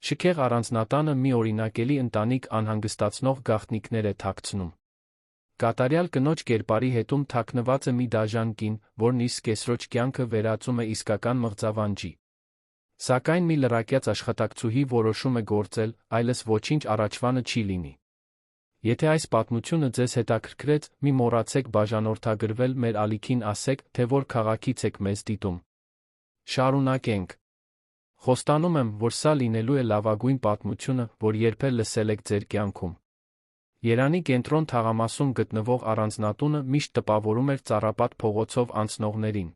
Շքեղ առանձնատանը մի օրինակելի ընտանիք անհանգստացնող գաղտնիքներ է թաքցնում։ Կատարյալ կնոջ կերպարի հետում թաքնված է մի դաժան կին, որն իր կեսրոջ կյանքը վերածում է իսկական մղձավանջի։ Սակայն մի լրակյաց աշխատակցուհի որոշում է գործել, այլս ոչինչ առաջվանը չի լինի։ Եթե այս պատմությունը ձեզ հետաքրքրեց, մի մոռացեք բաժանորդագրվել մեր ալիքին, ասեք, թե որ քաղաքից եք մեզ դիտում։ Շարունակենք։ Խոստանում եմ, որ սա լինելու է լավագույն պատմությունը, որ երբեք լսել եք ձեր կյանքում։ Երանի կենտրոն թաղամասում գտնվող առանձնատունը միշտ տպավորում էր ծառապատ փողոցով անցնողներին։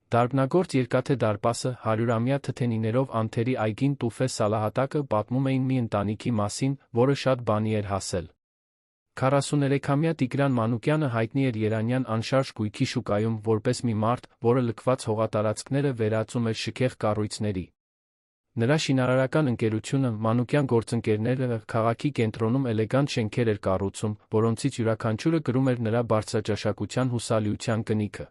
Դարբնագործ երկաթե դարպասը, 100-ամյա թթենիներով անթերի այգին Տուֆե Սալահատակը պատմում էին մի ընտանիքի մասին, որը շատ բանի էր հասել։ 43-ամյա Տիգրան Մանուկյանը հայտնի էր Երանյան անշարժ գույքի շուկայում որպես մի մարդ, որը լքված հողատարածքները վերածում էր շքեղ կառույցների։ Նրա շինարարական ընկերությունը, Մանուկյան գործընկերները, քաղաքի կենտրոնում էլեգանտ շենքեր էր կառուցում, որոնցից յուրաքանչյուրը կրում էր նրա բարձրաճաշակության հուսալիության կնիքը։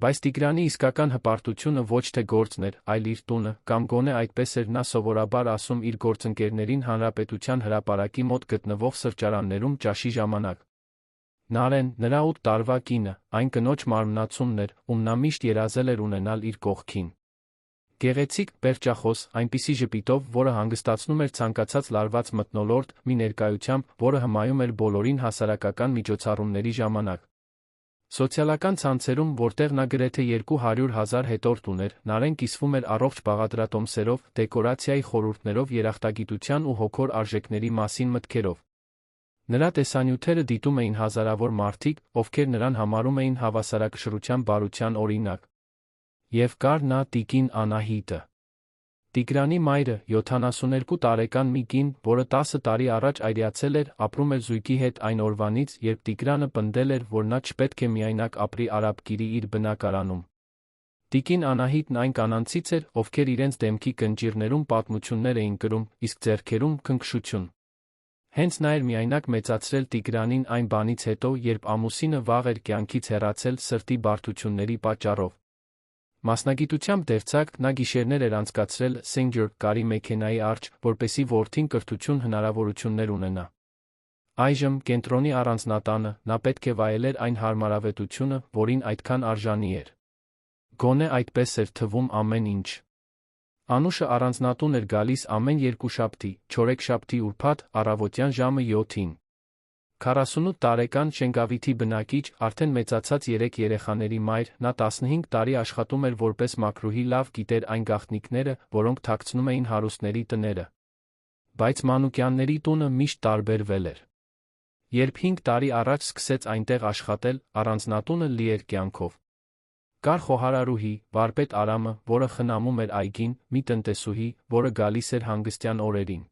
Բայց Տիգրանի իսկական հպարտությունը ոչ թե գործն էր, այլ իր տունը, կամ գոնե այդպես էր նա սովորաբար ասում իր գործընկերներին Հանրապետության հրապարակի մոտ գտնվող սրճարաններում ճաշի ժամանակ։ Նարեն, նրա 8 տարվա կինը, այն կնոջ մարմնացումն էր, ում նա միշտ երազել էր ունենալ իր կողքին։ Գեղեցիկ, պերճախոս, այնպիսի ժպիտով, որը հանգստացնում էր ցանկացած լարված մթնոլորտ, մի ներկայությամբ, որը հմայում էր բոլորին հասարակական միջոցառումների ժամանակ։ Սոցիալական ցանցերում, որտեղ նա գրեթե 200,000 հետորդ ուներ, Նարեն կիսվում էր առողջ բաղադրատոմսերով, դեկորացիայի խորհուրդներով, երախտագիտության ու հոգոր արժեքների մասին մտքերով։ Նրա տեսանյութերը դիտում էին հազարավոր մարդիկ, ովքեր նրան համարում էին հավասարակշռության բարության օրինակ։ Եվ կար նա տիկին Անահիտը։ Տիգրանի մայրը, 72 տարեկան մի կին, որը 10 տարի առաջ այրացել էր, ապրում էր զույգի հետ այն օրվանից, երբ Տիգրանը պնդել էր, որ նա չպետք է միայնակ ապրի Արաբկիրի իր բնակարանում։ Տիկին Անահիտն այն կանանցից էր, ովքեր իրենց դեմքի կնճիռներում պատմություններ էին կրում, իսկ ձեռքերում քնքշություն։ Հենց նա էր միայնակ մեծացրել Տիգրանին այն բանից հետո, երբ ամուսինը վաղ էր կյանքից հեռացել սրտի բարդությունների պատճառով։ Մասնագիտությամբ դերձակ, նա գիշերներ էր անցկացրել Սենջեր կարի մեքենայի առջ, որպեսզի որդին կրթություն հնարավորություններ ունենա։ Այժմ, կենտրոնի առանձնատանը, նա պետք է վայելեր այն հարմարավետությունը, որին այդքան արժանի էր։ Գոնե այդպես էր թվում ամեն ինչ։ Անուշը առանձնատուն էր գալիս ամեն երկուշաբթի, չորեքշաբթի ուրբաթ, առավոտյան ժամը 7-ին։ 48 տարեկան Շենգավիթի բնակիչ, արդեն մեծացած 3 երեխաների մայր, նա 15 տարի աշխատում էր որպես մաքրուհի, լավ գիտեր այն գաղտնիքները, որոնք թաքցնում էին հարուստների տները։ Բայց Մանուկյանների տունը միշտ տարբերվել էր։ Երբ 5 տարի առաջ սկսեց այնտեղ աշխատել, առանձնատունը լի էր կյանքով։ Կար խոհարարուհի, վարպետ Արամը, որը խնամում էր այգին, մի տնտեսուհի, որը գալիս էր հանգստյան օրերին։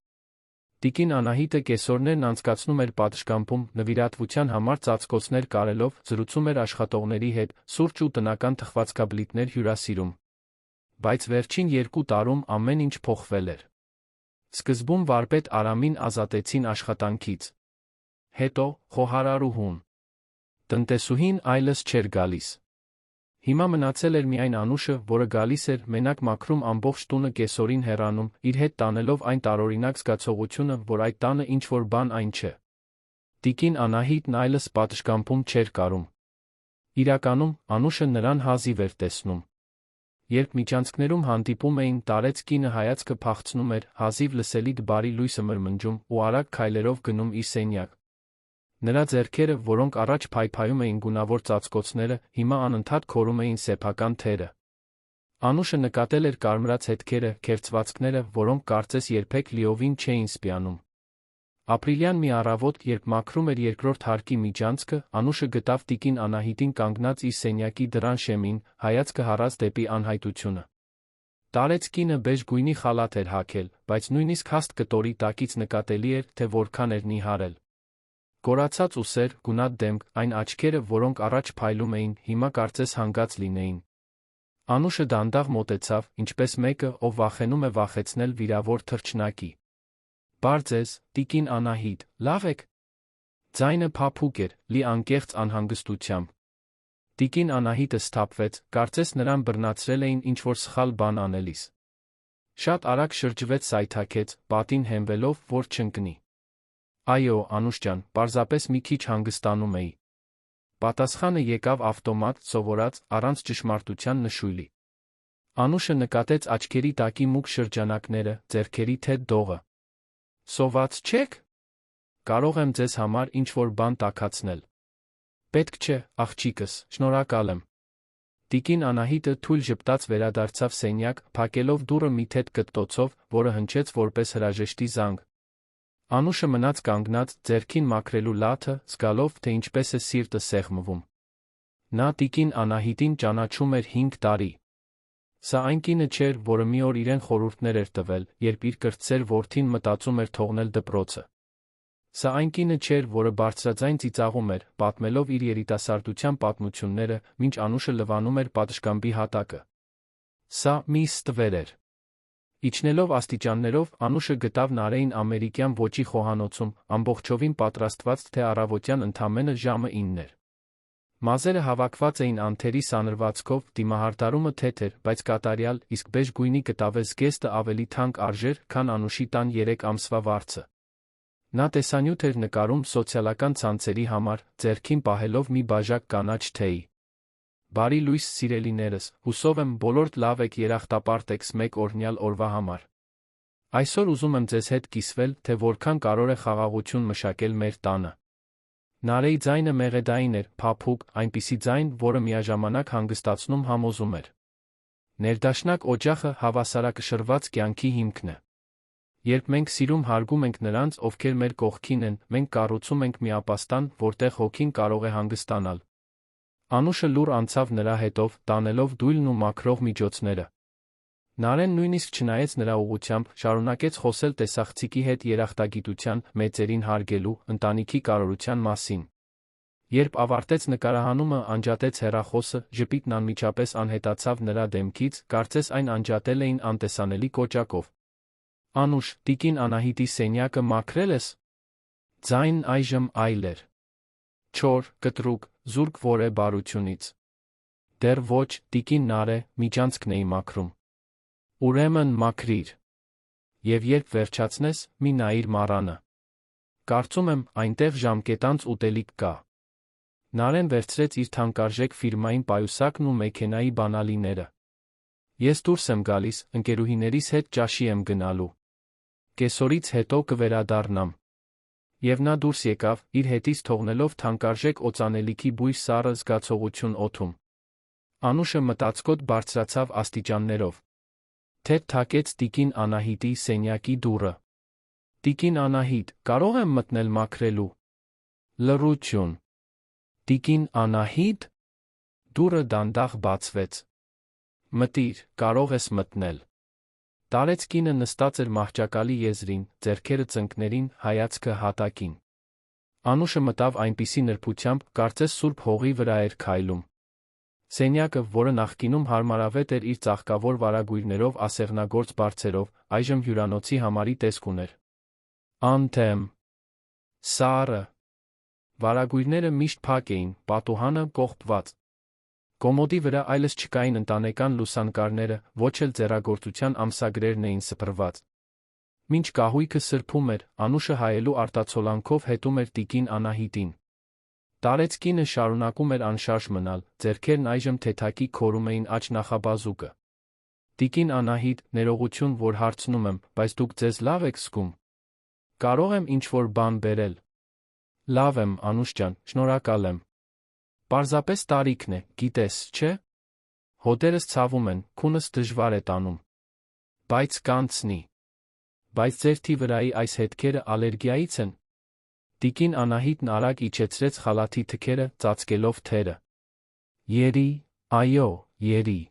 Տիկին Անահիտը կեսօրներն անցկացնում էր պատշգամբում, նվիրատվության համար ծածկոցներ կարելով, զրուցում էր աշխատողների հետ, սուրճ ու տնական թխվածքաբլիթներ հյուրասիրում։ Բայց վերջին 2 տարում ամեն ինչ փոխվել էր։ Սկզբում վարպետ Արամին ազատեցին աշխատանքից։ Հետո խոհարարուհուն։ Տնտեսուհին այլս չէր գալիս։ Հիմա մնացել էր միայն Անուշը, որը գալիս էր, մենակ մաքրում ամբողջ տունը, կեսօրին հեռանում, իր հետ տանելով այն տարօրինակ զգացողությունը, որ այդ տանը ինչ-որ բան այն չէ։ Տիկին Անահիտն այլս պատշգամբում չէր կարում։ Իրականում, Անուշը նրան հազիվ էր տեսնում։ Երբ միջանցքներում հանդիպում էին, տարեց կինը հայացքը փախցնում էր, հազիվ լսելիք բարի լույսը մրմնջում ու արագ քայլերով գնում իր սենյակ։ Նրա ձեռքերը, որոնք առաջ փայփայում էին գունավոր ծածկոցները, հիմա անընդհատ քորում էին սեփական թերը։ Անուշը նկատել էր կարմրած հետքերը, քերծվածքները, որոնք կարծես երբեք լիովին չէին սպիանում։ Ապրիլյան մի առավոտ, երբ մաքրում էր երկրորդ հարկի միջանցքը, Անուշը գտավ տիկին Անահիտին կանգնած իր սենյակի դռան շեմին, հայացքը հառած դեպի անհայտությունը։ Տարեց կինը բեժ գույնի խալաթ էր հագել, բայց նույնիսկ հաստ կտորի տակից նկատելի էր, թե որքան էր նիհարել։ Կորացած ուսեր, գունատ դեմք, այն աչքերը, որոնք առաջ փայլում էին, հիմա կարծես հանգած լինեին։ Անուշը դանդաղ մոտեցավ, ինչպես մեկը, ով վախենում է վախեցնել վիրավոր թռչնակի։ Բար ձեզ, տիկին Անահիտ, լավ եք։ Ձայնը փափուկ էր, լի անկեղծ անհանգստությամբ։ Տիկին Անահիտը սթափվեց, կարծես նրան բռնացրել էին ինչ-որ սխալ բան անելիս։ Շատ արագ շրջվեց սայթաքեց, պատին հենվելով, որ չընկնի։ Այո, Անուշ ջան, պարզապես մի քիչ հանգստանում էի։ Պատասխանը եկավ ավտոմատ, սովորած, առանց ճշմարտության նշույլի։ Անուշը նկատեց աչքերի տակի մուգ շրջանակները, ձեռքերի թեթ դողը։ Սոված չեք։ Կարող եմ ձեզ համար ինչ-որ բան տաքացնել։ Պետք չէ, աղջիկս, շնորհակալ եմ։ Տիկին Անահիտը թույլ ժպտաց վերադարձավ սենյակ, փակելով դուռը մի թեթ կտտոցով, որը հնչեց որպես հրաժեշտի զանգ։ Անուշը մնաց կանգնած, ձեռքին մաքրելու լաթը, զգալով, թե ինչպես է սիրտը սեղմվում։ Նա տիկին Անահիտին ճանաչում էր 5 տարի։ Սա այն կինը չէր, որը մի օր իրեն խորհուրդներ էր տվել, երբ իր կրտսեր որդին մտածում էր թողնել դպրոցը։ Սա այն կինը չէր, որը բարձրաձայն ծիծաղում էր, պատմելով իր երիտասարդության պատմությունները, մինչ Անուշը լվանում էր պատշգամբի հատակը։ Սա մի ստվեր էր։ Իջնելով աստիճաններով, Անուշը գտավ Նարեին ամերիկյան ոճի խոհանոցում, ամբողջովին պատրաստված, թե առավոտյան ընդամենը ժամը 9 էր։ Մազերը հավաքված էին անթերի սանրվածքով, դիմահարդարումը թեթ էր, բայց կատարյալ, իսկ բեժ գույնի կտավե զգեստը ավելի թանկ արժեր, քան Անուշի տան 3 ամսվա վարձը։ Նա տեսանյութ էր նկարում սոցիալական ցանցերի համար, ձեռքին պահելով մի բաժակ կանաչ թեյ։ Բարի լույս, սիրելիներս, հուսով եմ բոլորդ լավ եք, երախտապարտ եք մեկ օրհնյալ օրվա համար։ Այսօր ուզում եմ ձեզ հետ կիսվել, թե որքան կարող է խաղաղություն մշակել մեր տանը։ Նարեի ձայնը մեղեդային էր, փափուկ, այնպիսի ձայն, որը միաժամանակ հանգստացնում համոզում էր։ Ներդաշնակ օջախը հավասարակշռված կյանքի հիմքն է։ Երբ մենք սիրում հարգում ենք նրանց, ովքեր մեր կողքին են, մենք կառուցում ենք մի ապաստան, որտեղ հոգին կարող է հանգստանալ։ Անուշը լուռ անցավ նրա հետով, տանելով դույլն ու մաքրող միջոցները։ Նարեն նույնիսկ չնայեց նրա ուղղությամբ, շարունակեց խոսել տեսախցիկի հետ երախտագիտության, մեծերին հարգելու, ընտանիքի կարողության մասին։ Երբ ավարտեց նկարահանումը, անջատեց հեռախոսը, ժպիտն անմիջապես անհետացավ նրա դեմքից, կարծես այն անջատել էին անտեսանելի կոճակով։ Անուշ, տիկին Անահիտի սենյակը մաքրել ես։ Ձայնն այժմ այլ էր։ Չոր, կտրուկ, զուրկ որե բարությունից։ Դեռ ոչ, տիկին Նարե, միջանցքն էի մաքրում։ Ուրեմն մաքրիր։ Եվ երբ վերջացնես, մի նայիր մառանը։ Կարծում եմ, այնտեղ ժամկետանց ուտելիք կա։ Նարեն վերցրեց իր թանկարժեք ֆիրմային պայուսակն ու մեքենայի բանալիները։ Ես դուրս եմ գալիս, ընկերուհիներիս հետ ճաշի եմ գնալու։ Կեսօրից հետո կվերադառնամ։ Եվ նա դուրս եկավ, իր հետից թողնելով թանկարժեք օծանելիքի բույր սառը զգացողություն օդում։ Անուշը մտածկոտ բարձրացավ աստիճաններով։ Թեթ թակեց տիկին Անահիտի սենյակի դուռը։ Տիկին Անահիտ, կարող եմ մտնել մաքրելու։ Լռություն։ Տիկին Անահիտ։ Դուռը դանդաղ բացվեց։ Մտիր, կարող ես մտնել։ Տարեց կինը նստած էր մահճակալի եզրին, ձեռքերը ծնկներին, հայացքը հատակին։ Անուշը մտավ այնպիսի նրբությամբ, կարծես սուրբ հողի վրա էր քայլում։ Սենյակը, որը նախկինում հարմարավետ էր իր ծաղկավոր վարագույրներով ասեղնագործ բարձերով, այժմ հյուրանոցի համարի տեսք ուներ։ Անթեմ։ Սառը։ Վարագույրները միշտ փակ էին, պատուհանը կողպված։ Կոմոդի վրա այլս չկային ընտանեկան լուսանկարները, ոչ էլ ձեռագործության ամսագրերն էին սփռված։ Մինչ կահույքը սրբում էր, Անուշը հայելու արտացոլանքով հետում էր տիկին Անահիտին։ Տարեց կինը շարունակում էր անշարժ մնալ, ձեռքերն այժմ թեթակի քորում էին աջ նախաբազուկը։ Տիկին Անահիտ, ներողություն, որ հարցնում եմ, բայց դուք ձեզ լավ եք զգում։ Կարող եմ ինչ-որ բան բերել։ Լավ եմ, Անուշ ջան, շնորհակալ եմ։ Պարզապես տարիքն է, գիտես, չէ՞։ Հոտերս ցավում են, քունս դժվար է տանում։ Բայց կանցնի։ Բայց ձեր թի վրայի այս հետքերը ալերգիայից են։ Տիկին Անահիտն արագ իջեցրեց խալաթի թքերը, ծածկելով թերը։ Երի, այո, երի։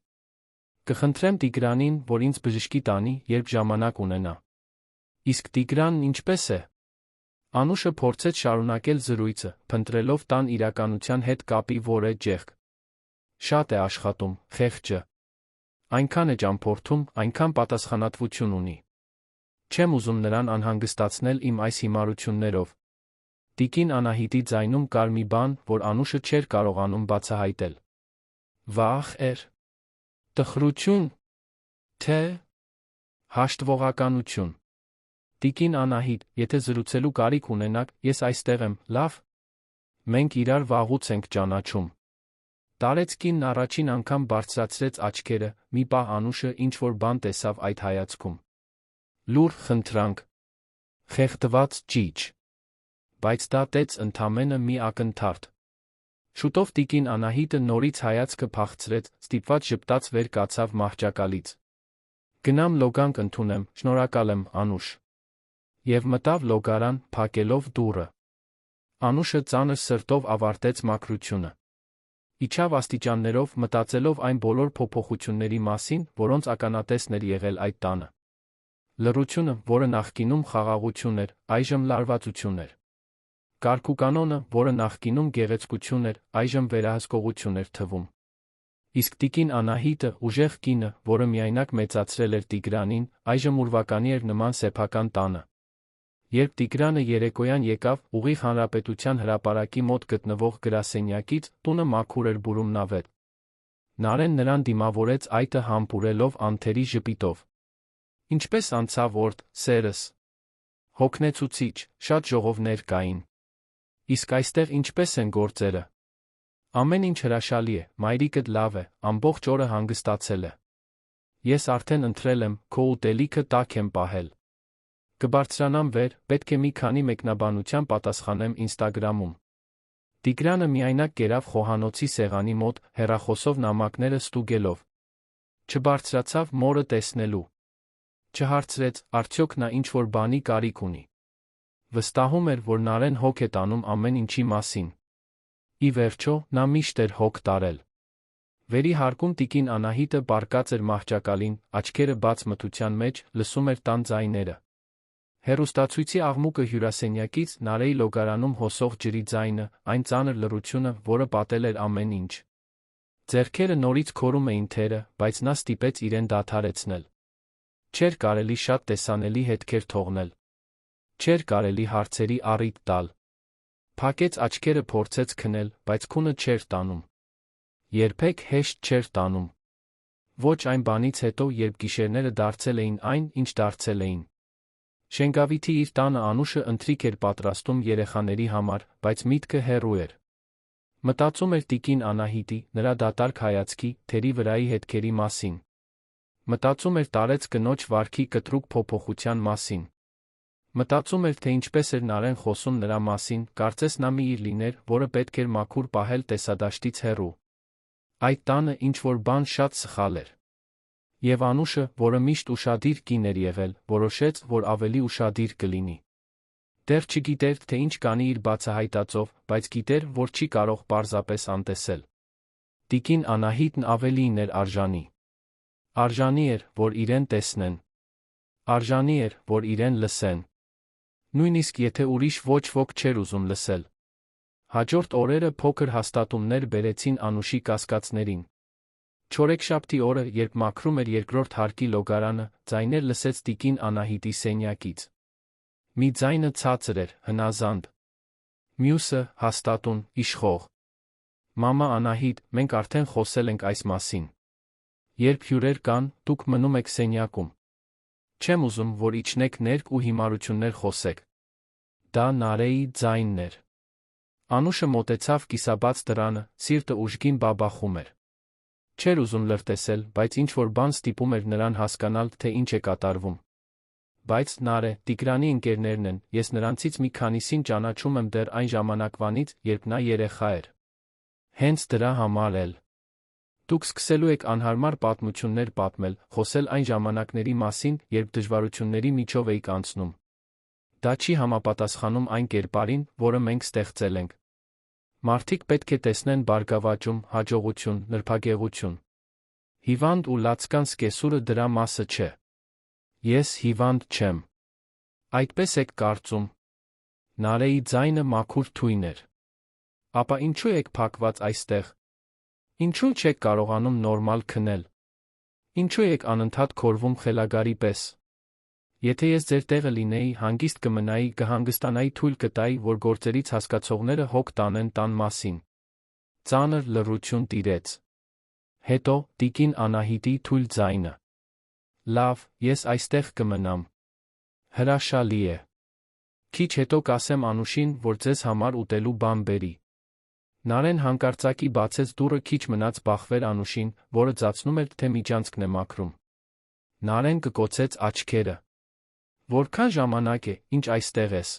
Կխնդրեմ Տիգրանին, որ ինձ բժշկի տանի, երբ ժամանակ ունենա։ Իսկ Տիգրանն ինչպես է։ Անուշը փորձեց շարունակել զրույցը, փնտրելով տան իրականության հետ կապի որե ջեղք։ Շատ է աշխատում, խեղճը։ Այնքան է ճամփորդում, այնքան պատասխանատվություն ունի։ Չեմ ուզում նրան անհանգստացնել իմ այս հիմարություններով։ Տիկին Անահիտի ձայնում կար մի բան, որ Անուշը չէր կարողանում բացահայտել։ Վախ էր։ Տխրություն։ Թե։ Հաշտվողականություն։ Տիկին Անահիտ, եթե զրուցելու կարիք ունենաք, ես այստեղ եմ, լավ։ Մենք իրար վաղուց ենք ճանաչում։ Տարեց կինն առաջին անգամ բարձրացրեց աչքերը, մի պահ Անուշը ինչ-որ բան տեսավ այդ հայացքում։ Լուր, խնդրանք։ Խեղդված ճիչ։ Բայց դա տեց ընդամենը մի ակնթարթ։ Շուտով տիկին Անահիտը նորից հայացքը փախցրեց, ստիպված ժպտաց վեր կացավ մահճակալից։ Գնամ լոգանք ընդունեմ, շնորհակալ եմ, Անուշ։ Եվ մտավ լոգարան, փակելով դուռը։ Անուշը ծանր սրտով ավարտեց մաքրությունը։ Իջավ աստիճաններով, մտածելով այն բոլոր փոփոխությունների մասին, որոնց ականատեսն էր եղել այդ տանը։ Լռությունը, որը նախկինում խաղաղություն էր, այժմ լարվածություն էր։ Կարգուկանոնը, որը նախկինում գեղեցկություն էր, այժմ վերահսկողություն էր թվում։ Իսկ տիկին Անահիտը, ուժեղ կինը, որը միայնակ մեծացրել էր Տիգրանին, այժմ ուրվականի էր նման սեփական տանը։ Երբ Տիգրանը երեկոյան եկավ, ուղիղ Հանրապետության հրապարակի մոտ գտնվող գրասենյակից, տունը մաքուր էր բուրումնավետ։ Նարեն նրան դիմավորեց այտը համբուրելով անթերի ժպիտով։ Ինչպես անցավ օրդ, սերս։ Հոգնեցուցիչ, շատ ժողովներ կային։ Իսկ այստեղ ինչպես են գործերը։ Ամեն ինչ հրաշալի է, մայրիկդ լավ է, ամբողջ օրը հանգստացել է։ Ես արդեն ընթրել եմ, քո ուտելիքը տաք եմ պահել։ Կբարձրանամ վեր, պետք է մի քանի մեկնաբանության պատասխանեմ Ինստագրամում։ Տիգրանը միայնակ կերավ խոհանոցի սեղանի մոտ, հեռախոսով նամակները ստուգելով։ Չբարձրացավ մորը տեսնելու։ Չհարցրեց, արդյոք նա ինչ-որ բանի կարիք ունի։ Վստահում էր, որ Նարեն հոգ է տանում ամեն ինչի մասին։ Ի վերջո, նա միշտ էր հոգ տարել։ Վերի հարկում տիկին Անահիտը պառկած էր մահճակալին, աչքերը բաց մթության մեջ, լսում էր տան ձայները։ Հեռուստացույցի աղմուկը հյուրասենյակից, Նարեի լոգարանում հոսող ջրի ձայնը, այն ծանր լռությունը, որը պատել էր ամեն ինչ։ Ձեռքերը նորից քորում էին թերը, բայց նա ստիպեց իրեն դադարեցնել։ Չէր կարելի շատ տեսանելի հետքեր թողնել։ Չէր կարելի հարցերի առիթ տալ։ Փակեց աչքերը, փորձեց քնել, բայց քունը չէր տանում։ Երբեք հեշտ չէր տանում։ Ոչ այն բանից հետո, երբ գիշերները դարձել էին այն, ինչ դարձել էին։ Շենգավիթի իր տանը Անուշը ընթրիք էր պատրաստում երեխաների համար, բայց միտքը հեռու էր։ Մտածում էր տիկին Անահիտի, նրա դատարկ հայացքի, թերի վրայի հետքերի մասին։ Մտածում էր տարեց կնոջ վարքի կտրուկ փոփոխության մասին։ Մտածում էր, թե ինչպես էր Նարեն խոսում նրա մասին, կարծես նա մի իր լիներ, որը պետք էր մաքուր պահել տեսադաշտից հեռու։ Այդ տանը ինչ-որ բան շատ սխալ էր։ Եվ Անուշը, որը միշտ ուշադիր կին էր եղել, որոշեց, որ ավելի ուշադիր կլինի։ Դեռ չգիտեր, թե ինչ կանի իր բացահայտածով, բայց գիտեր, որ չի կարող պարզապես անտեսել։ Տիկին Անահիտն ավելին էր արժանի։ Արժանի էր, որ իրեն տեսնեն։ Արժանի էր, որ իրեն լսեն։ Նույնիսկ եթե ուրիշ ոչ ոք չէր ուզում լսել։ Հաջորդ օրերը փոքր հաստատումներ բերեցին Անուշի կասկածներին։ Չորեքշաբթի օրը, երբ մաքրում էր երկրորդ հարկի լոգարանը, ձայներ լսեց տիկին Անահիտի սենյակից։ Մի ձայնը ցածր էր, հնազանդ։ Մյուսը՝ հաստատուն, իշխող։ Մամա Անահիտ, մենք արդեն խոսել ենք այս մասին։ Երբ հյուրեր կան, դուք մնում եք սենյակում։ Չեմ ուզում, որ իջնեք ներք ու հիմարություններ խոսեք։ Դա Նարեի ձայնն էր։ Անուշը մոտեցավ կիսաբաց դռանը, սիրտը ուժգին բաբախում էր։ Չէր ուզում լրտեսել, բայց ինչ-որ բան ստիպում էր նրան հասկանալ, թե ինչ է կատարվում։ Բայց Նարե, Տիգրանի ընկերներն են, ես նրանցից մի քանիսին ճանաչում եմ դեռ այն ժամանակվանից, երբ նա երեխա էր։ Հենց դրա համար էլ։ Դուք սկսելու եք անհարմար պատմություններ պատմել, խոսել այն ժամանակների մասին, երբ դժվարությունների միջով էիք անցնում։ Դա չի համապատասխանում այն կերպարին, որը մենք ստեղծել ենք։ Մարդիկ պետք է տեսնեն բարգավաճում, հաջողություն, նրբագեղություն։ Հիվանդ ու լացկան սկեսուրը դրա մասը չէ։ Ես հիվանդ չեմ։ Այդպես եք կարծում։ Նարեի ձայնը մաքուր թույն էր։ Ապա ինչու եք փակված այստեղ։ Ինչու չեք կարողանում նորմալ քնել։ Ինչու եք անընդհատ քորվում խելագարի պես։ Եթե ես ձեր տեղը լինեի, հանգիստ կմնայի, կհանգստանայի, թույլ կտայի, որ գործերից հասկացողները հոգ տանեն տան մասին։ Ծանր լռություն տիրեց։ Հետո տիկին Անահիտի թույլ ձայնը։ Լավ, ես այստեղ կմնամ։ Հրաշալի է։ Քիչ հետո կասեմ Անուշին, որ ձեզ համար ուտելու բան բերի։ Նարեն հանկարծակի բացեց դուռը, քիչ մնաց բախվեր Անուշին, որը ձացնում էր, թե միջանցքն է մաքրում։ Նարեն կկոցեց աչքերը։ Որքան ժամանակ է, ինչ այստեղ ես։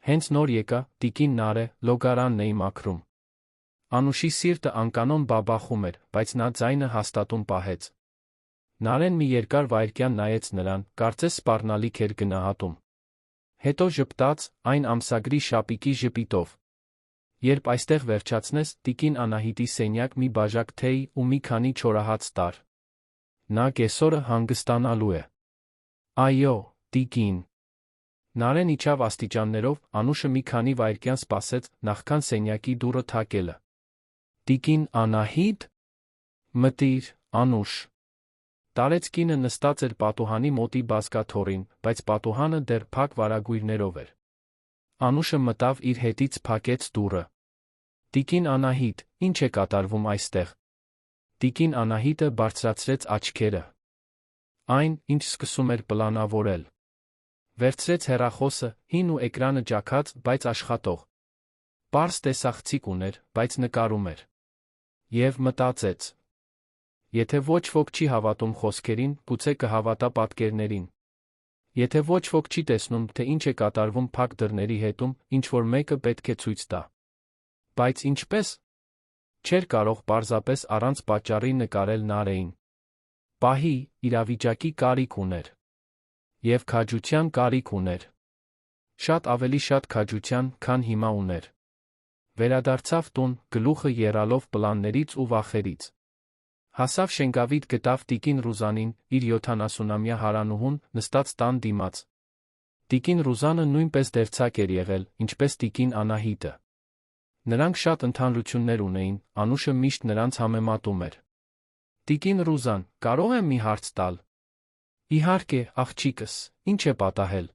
Հենց նոր եկա, տիկին Նարե, լոգարանն էի մաքրում։ Անուշի սիրտը անկանոն բաբախում էր, բայց նա ձայնը հաստատուն պահեց։ Նարեն մի երկար վայրկյան նայեց նրան, կարծես սպառնալիք էր գնահատում։ Հետո ժպտաց, այն ամսագրի շապիկի ժպիտով։ Երբ այստեղ վերջացնես, տիկին Անահիտի սենյակ մի բաժակ թեյ ու մի քանի չորահաց տար։ Նա կեսօրը հանգստանալու է։ Այո, տիկին։ Նարեն իջավ աստիճաններով, Անուշը մի քանի վայրկյան սպասեց, նախքան սենյակի դուռը թակելը։ Տիկին Անահիտ։ Մտիր, Անուշ։ Տարեց կինը նստած էր պատուհանի մոտի բազկաթոռին, բայց պատուհանը դեռ փակ վարագույրներով էր։ Անուշը մտավ իր հետից, փակեց դուռը։ Տիկին Անահիտ, ինչ է կատարվում այստեղ։ Տիկին Անահիտը բարձրացրեց աչքերը։ Այն, ինչ սկսում էր պլանավորել։ Վերցրեց հեռախոսը, հին ու էկրանը ճաքած, բայց աշխատող։ Պարզ տեսախցիկ ուներ, բայց նկարում էր։ Եվ մտածեց. Եթե ոչ ոք չի հավատում խոսքերին, գուցե կհավատա պատկերներին։ Եթե ոչ ոք չի տեսնում, թե ինչ է կատարվում փակ դռների հետում, ինչ-որ մեկը պետք է ցույց տա։ Բայց ինչպես։ Չէր կարող պարզապես առանց պատճառի նկարել Նարեին։ Պահի, իրավիճակի կարիք ուներ։ Եվ քաջության կարիք ուներ։ Շատ ավելի շատ քաջության, քան հիմա ուներ։ Վերադարձավ տուն, գլուխը եռալով պլաններից ու վախերից։ Հասավ Շենգավիթ, գտավ տիկին Ռուզանին, իր 70-ամյա հարանուհուն, նստած տան դիմաց։ Տիկին Ռուզանը նույնպես դերձակ էր եղել, ինչպես տիկին Անահիտը։ Նրանք շատ ընդհանրություններ ունեին, Անուշը միշտ նրանց համեմատում էր։ Տիկին Ռուզան, կարող եմ մի հարց տալ։ Իհարկե, աղջիկս, ինչ է պատահել։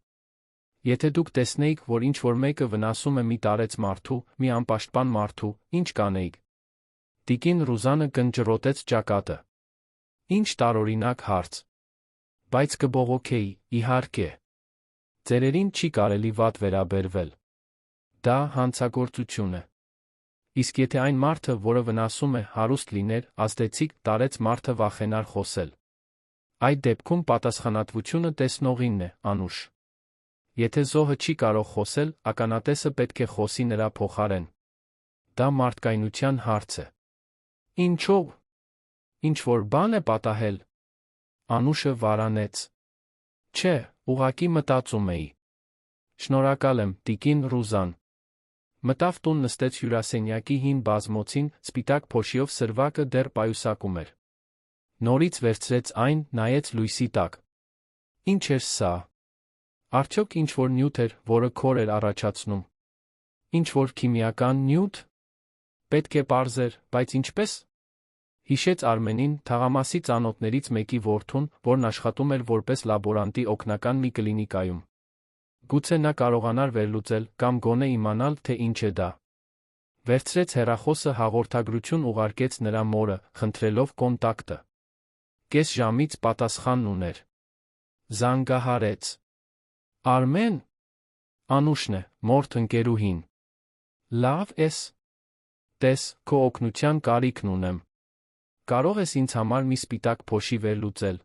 Եթե դուք տեսնեիք, որ ինչ-որ մեկը վնասում է մի տարեց մարդու, մի անպաշտպան մարդու, ինչ կանեիք։ Տիկին Ռուզանը կնճռոտեց ճակատը։ Ինչ տարօրինակ հարց։ Բայց կբողոքեի, իհարկե։ Ծերերին չի կարելի վատ վերաբերվել։ Դա հանցագործություն է։ Իսկ եթե այն մարդը, որը վնասում է, հարուստ լիներ, ազդեցիկ, տարեց մարդը վախենար խոսել։ Այդ դեպքում պատասխանատվությունը տեսնողինն է, Անուշ։ Եթե զոհը չի կարող խոսել, ականատեսը պետք է խոսի նրա փոխարեն։ Դա մարդկայնության հարց է։ Ինչո՞վ։ Ինչ-որ բան է պատահել։ Անուշը վարանեց։ Չէ, ուղղակի մտածում էի։ Շնորհակալ եմ, տիկին Ռուզան։ Մտավ տուն, նստեց հյուրասենյակի հին բազմոցին, սպիտակ փոշիով սրվակը դեռ պայուսակում էր։ Նորից վերցրեց այն, նայեց լույսի տակ։ Ինչ էր սա։ Արդյոք ինչ-որ նյութ էր, որը քոր էր առաջացնում։ Ինչ-որ քիմիական նյութ։ Պետք է պարզեր, բայց ինչպես։ Հիշեց Արմենին, թաղամասի ծանոթներից մեկի որդուն, որն աշխատում էր որպես լաբորանտի օգնական մի կլինիկայում։ Գուցե նա կարողանար վերլուծել կամ գոնե իմանալ, թե ինչ է դա։ Վերցրեց հեռախոսը, հաղորդագրություն ուղարկեց նրա մորը, խնդրելով կոնտակտը։ Կես ժամից պատասխանն ուներ։ Զանգահարեց։ Արմեն։ Անուշն է, մորթ ընկերուհին։ Լավ ես։ Տես, քո օգնության կարիքն ունեմ։ Կարող ես ինձ համար մի սպիտակ փոշի վերլուծել։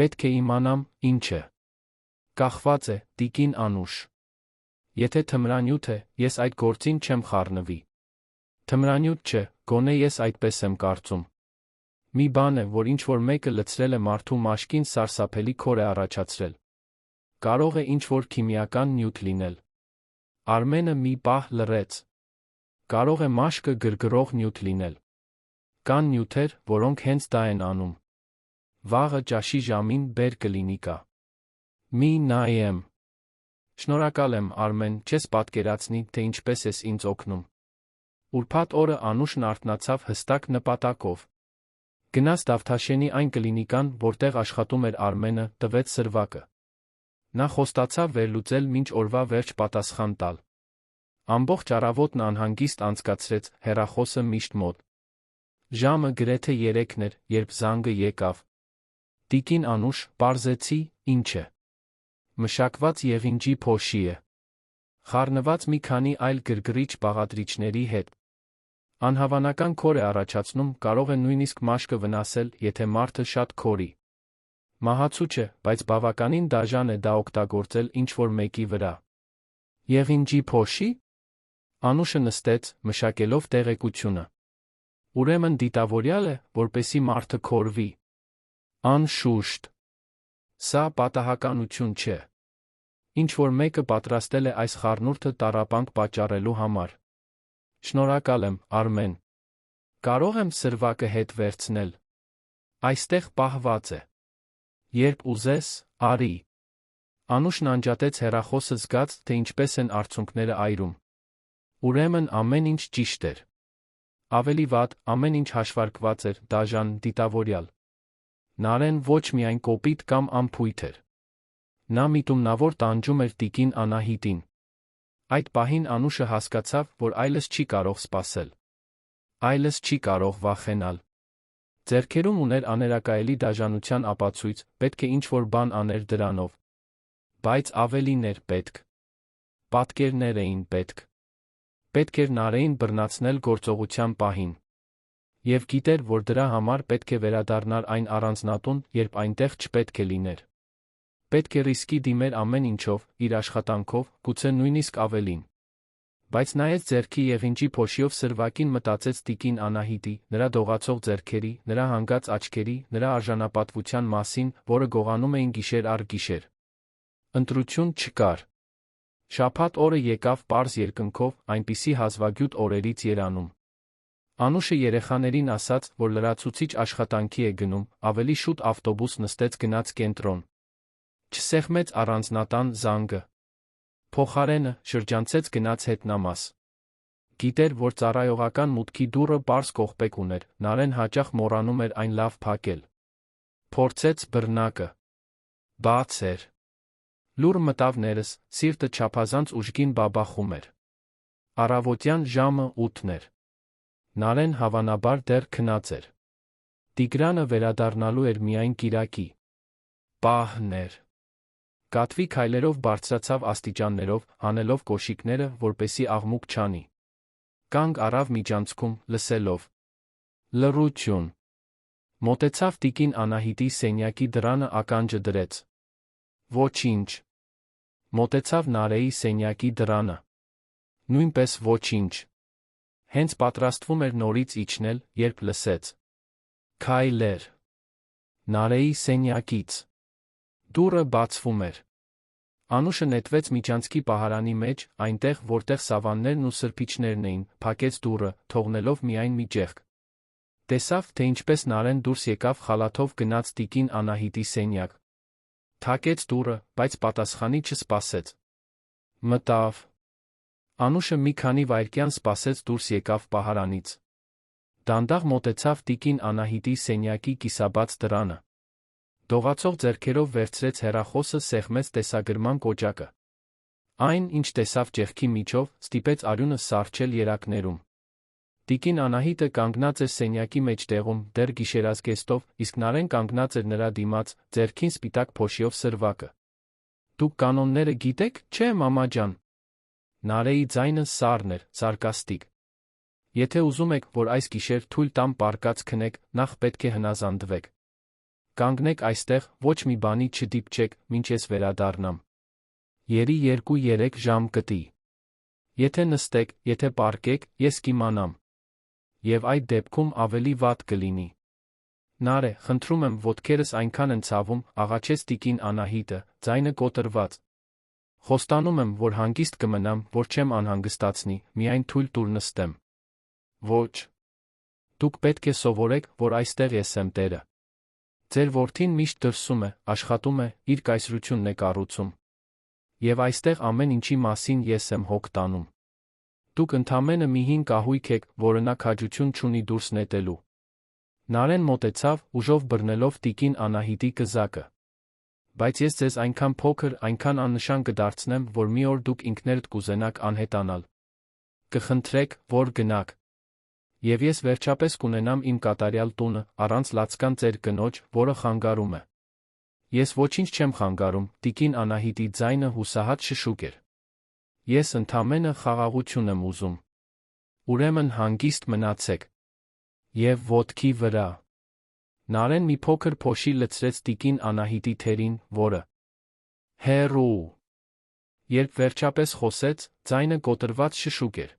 Պետք է իմանամ, ինչ է։ Կախված է, տիկին Անուշ։ Եթե թմրանյութ է, ես այդ գործին չեմ խառնվի։ Թմրանյութ չէ, գոնե ես այդպես եմ կարծում։ Մի բան է, որ ինչ-որ մեկը լցրել է մարդու մաշկին, սարսափելի քոր է առաջացրել։ Կարող է ինչ-որ քիմիական նյութ լինել։ Արմենը մի պահ լռեց։ Կարող է մաշկը գրգռող նյութ լինել։ Կան նյութեր, որոնք հենց դա են անում։ Վաղը ճաշի ժամին բեր կլինի կա։ Մի նայեմ։ Շնորհակալ եմ, Արմեն, չես պատկերացնի, թե ինչպես ես ինձ օգնում։ Ուրբաթ օրը Անուշն արթնացավ հստակ նպատակով։ Գնաց Դավթաշենի այն կլինիկան, որտեղ աշխատում էր Արմենը, տվեց սրվակը։ Նա խոստացավ վերլուծել մինչ օրվա վերջ պատասխան տալ։ Ամբողջ առավոտն անհանգիստ անցկացրեց, հեռախոսը միշտ մոտ։ Ժամը գրեթե 3-ն էր, երբ զանգը եկավ։ Տիկին Անուշ, պարզեցի, ինչ է։ Մշակված եղինջի փոշի է։ Խառնված մի քանի այլ գրգռիչ բաղադրիչների հետ։ Անհավանական քոր է առաջացնում, կարող է նույնիսկ մաշկը վնասել, եթե մարդը շատ քորի։ Մահացու չէ, բայց բավականին դաժան է դա օգտագործել ինչ-որ մեկի վրա։ Եղինջի փոշի։ Անուշը նստեց, մշակելով տեղեկությունը։ Ուրեմն դիտավորյալ է, որպեսզի մարդը քորվի։ Անշուշտ։ Սա պատահականություն չէ։ Ինչ-որ մեկը պատրաստել է այս խառնուրդը տառապանք պատճառելու համար։ Շնորհակալ եմ, Արմեն։ Կարող եմ սրվակը հետ վերցնել։ Այստեղ պահված է։ Երբ ուզես, արի։ Անուշն անջատեց հեռախոսը, զգաց, թե ինչպես են արցունքները այրում։ Ուրեմն ամեն ինչ ճիշտ էր։ Ավելի վատ, ամեն ինչ հաշվարկված էր, դաժան, դիտավորյալ։ Նարեն ոչ միայն կոպիտ կամ անփույթ էր։ Նա միտումնավոր տանջում էր տիկին Անահիտին։ Այդ պահին Անուշը հասկացավ, որ այլս չի կարող սպասել։ Այլս չի կարող վախենալ։ Ձեռքերում ուներ աներակայելի դաժանության ապացույց, պետք է ինչ-որ բան աներ դրանով։ Բայց ավելին էր պետք։ Պատկերներ էին պետք։ Պետք էր Նարեին բռնացնել գործողության պահին։ Եվ գիտեր, որ դրա համար պետք է վերադառնար այն առանձնատուն, երբ այնտեղ չպետք է լիներ։ Պետք է ռիսկի դիմեր ամեն ինչով, իր աշխատանքով, գուցե նույնիսկ ավելին։ Բայց նայեց ձեռքի եղինջի փոշիով սրվակին, մտածեց տիկին Անահիտի, նրա դողացող ձեռքերի, նրա հանգած աչքերի, նրա արժանապատվության մասին, որը գողանում էին գիշեր առ գիշեր։ Ընտրություն չկար։ Շաբաթ օրը եկավ պարզ երկնքով, այնպիսի հազվագյուտ օրերից երանում։ Անուշը երեխաներին ասաց, որ լրացուցիչ աշխատանքի է գնում, ավելի շուտ ավտոբուս նստեց, գնաց կենտրոն։ Չսեղմեց առանձնատան զանգը։ Փոխարենը շրջանցեց, գնաց հետնամաս։ Գիտեր, որ ծառայողական մուտքի դուռը պարզ կողպեկ ուներ, Նարեն հաճախ մոռանում էր այն լավ փակել։ Փորձեց բռնակը։ Բաց էր։ Լուռ մտավ ներս, սիրտը չափազանց ուժգին բաբախում էր։ Առավոտյան ժամը 8-ն էր։ Նարեն հավանաբար դեռ քնած էր։ Տիգրանը վերադառնալու էր միայն կիրակի։ Պահն էր։ Կատվի քայլերով բարձրացավ աստիճաններով, հանելով կոշիկները, որպեսի աղմուկ չանի։ Կանգ առավ միջանցքում, լսելով։ Լռություն։ Մոտեցավ տիկին Անահիտի սենյակի դռանը, ականջը դրեց։ Ոչինչ։ Մոտեցավ Նարեի սենյակի դռանը։ Նույնպես ոչինչ։ Հենց պատրաստվում էր նորից իջնել, երբ լսեց քայլեր։ Նարեի սենյակից։ Դուռը բացվում էր։ Անուշը նետվեց միջանցքի պահարանի մեջ, այնտեղ, որտեղ սավաններն ու սրբիչներն էին, փակեց դուռը, թողնելով միայն մի ճեղք։ Տեսավ, թե ինչպես Նարեն դուրս եկավ խալաթով, գնաց տիկին Անահիտի սենյակ։ Թակեց դուռը, բայց պատասխանի չսպասեց։ Մտավ։ Անուշը մի քանի վայրկյան սպասեց, դուրս եկավ պահարանից։ Դանդաղ մոտեցավ տիկին Անահիտի սենյակի կիսաբաց դռանը։ Դողացող ձեռքերով վերցրեց հեռախոսը, սեղմեց տեսագրման կոճակը։ Այն, ինչ տեսավ ճեղքի միջով, ստիպեց արյունը սառչել երակներում։ Տիկին Անահիտը կանգնած էր սենյակի մեջտեղում, դեռ գիշերազգեստով, իսկ Նարեն կանգնած էր նրա դիմաց, ձեռքին սպիտակ փոշիով սրվակը։ Դուք կանոնները գիտեք, չէ՞ մամա ջան։ Նարեի ձայնը սառն էր, սարկաստիկ։ Եթե ուզում եք, որ այս գիշեր թույլ տամ պարկած քնեք, նախ պետք է հնազանդվեք։ Կանգնեք այստեղ, ոչ մի բանի չդիպչեք, մինչ ես վերադառնամ։ Երի 2-3 ժամ կտի։ Եթե նստեք, եթե պառկեք, ես կիմանամ։ Եվ այդ դեպքում ավելի վատ կլինի։ Նարե, խնդրում եմ, ոտքերս այնքան են ցավում, աղաչեց տիկին Անահիտը, ձայնը կոտրված։ Խոստանում եմ, որ հանգիստ կմնամ, որ չեմ անհանգստացնի, միայն թույլ տուր նստեմ։ Ոչ։ Դուք պետք է սովորեք, որ այստեղ ես եմ տերը։ Ձեր որդին միշտ դրսում է, աշխատում է, իր կայսրությունն է կառուցում։ Եվ այստեղ ամեն ինչի մասին ես եմ հոգ տանում։ Դուք ընդամենը մի հին կահույք եք, որը նա քաջություն չունի դուրս նետելու։ Նարեն մոտեցավ, ուժով բռնելով տիկին Անահիտի կզակը։ Բայց ես ձեզ այնքան փոքր, այնքան աննշան կդարձնեմ, որ մի օր դուք ինքներդ կուզենաք անհետանալ։ Կխնդրեք, որ գնաք։ Եվ ես վերջապես կունենամ իմ կատարյալ տունը, առանց լացկան ծեր կնոջ, որը խանգարում է։ Ես ոչինչ չեմ խանգարում, տիկին Անահիտի ձայնը հուսահատ շշուկ էր։ Ես ընդամենը խաղաղություն եմ ուզում։ Ուրեմն հանգիստ մնացեք։ Եվ ոտքի վրա։ Նարեն մի փոքր փոշի լցրեց տիկին Անահիտի թերին, որը հեռու։ Երբ վերջապես խոսեց, ձայնը կոտրված շշուկ էր։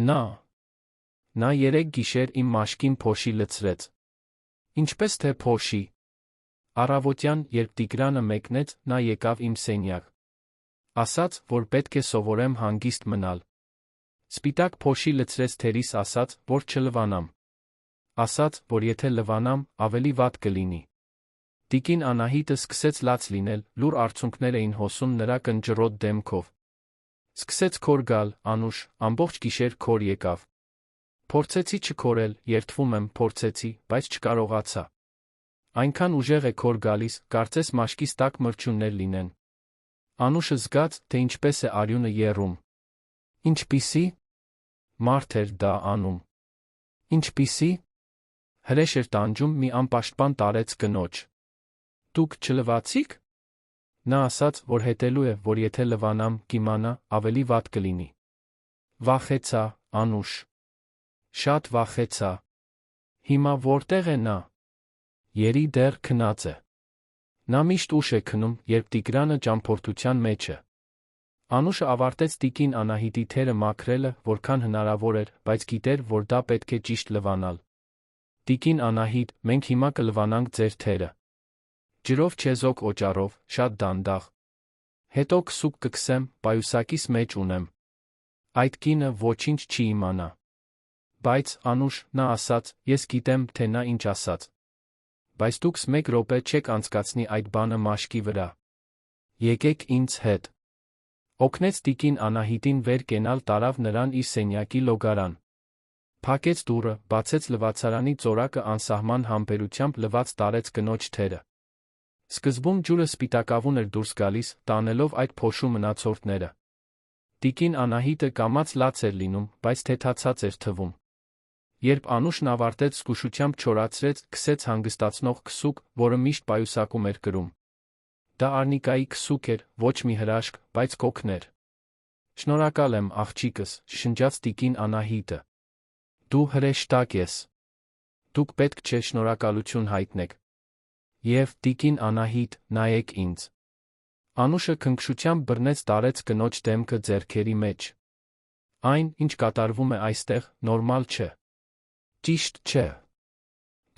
Նա 3 գիշեր իմ մաշկին փոշի լցրեց։ Ինչպես թե փոշի։ Առավոտյան, երբ Տիգրանը մեկնեց, նա եկավ իմ սենյակ։ Ասաց, որ պետք է սովորեմ հանգիստ մնալ։ Սպիտակ փոշի լցրեց թերիս, ասաց, որ չլվանամ։ Ասաց, որ եթե լվանամ, ավելի վատ կլինի։ Տիկին Անահիտը սկսեց լաց լինել, լուր արցունքներ էին հոսում նրա կնճռոտ դեմքով։ Սկսեց քոր գալ, Անուշ, ամբողջ գիշեր քոր եկավ։ Փորձեցի չքորել, երդվում եմ, փորձեցի, բայց չկարողացա։ Այնքան ուժեղ է քոր գալիս, կարծես մաշկիս տակ մրջյուններ լինեն։ Անուշը զգաց, թե ինչպես է արյունը եռում։ Ինչպիսի մարդ էր դա անում։ Ինչպիսի հրեշ էր տանջում մի անպաշտպան տարեց կնոջ։ Դուք չլվացիք։ Նա ասաց, որ հետելու է, որ եթե լվանամ, կիմանա, ավելի վատ կլինի։ Վախեցա, Անուշ։ Շատ վախեցա։ Հիմա որտեղ է նա։ Երի դեռ քնած է։ Նա միշտ ուշ է քնում, երբ Տիգրանը ճամփորդության մեջ է։ Անուշը ավարտեց տիկին Անահիտի թերը մաքրելը, որքան հնարավոր էր, բայց գիտեր, որ դա պետք է ճիշտ լվանալ։ Տիկին Անահիտ, մենք հիմա կլվանանք ձեր թերը։ Ջրով չեզոք օճառով, շատ դանդաղ։ Հետո քսուկ կքսեմ, պայուսակիս մեջ ունեմ։ Այդ կինը ոչինչ չի իմանա։ Բայց, Անուշ, նա ասաց, ես գիտեմ, թե նա ինչ ասաց։ Բայց դուքս 1 րոպե չեք անցկացնի այդ բանը մաշկի վրա։ Եկեք ինձ հետ։ Օգնեց տիկին Անահիտին վեր կենալ, տարավ նրան իր սենյակի լոգարան։ Փակեց դուռը, բացեց լվացարանի ծորակը, անսահման համբերությամբ լված տարեց կնոջ թերը։ Սկզբում ջուրը սպիտակավուն էր դուրս գալիս, տանելով այդ փոշու մնացորդները։ Տիկին Անահիտը կամաց լաց էր լինում, բայց թեթացած էր թվում։ Երբ Անուշն ավարտեց, զգուշությամբ չորացրեց, քսեց հանգստացնող քսուկ, որը միշտ պայուսակում էր կրում։ Դա արնիկայի քսուկ էր, ոչ մի հրաշք, բայց կօգներ։ Շնորհակալ եմ, աղջիկս, շնջաց տիկին Անահիտը։ Դու հրեշտակ ես։ Դուք պետք չէ շնորհակալություն հայտնեք։ Եվ, տիկին Անահիտ, նայեք ինձ։ Անուշը քնքշությամբ բռնեց տարեց կնոջ դեմքը ձեռքերի մեջ։ Այն, ինչ կատարվում է այստեղ, նորմալ չէ։ Ճիշտ չէ։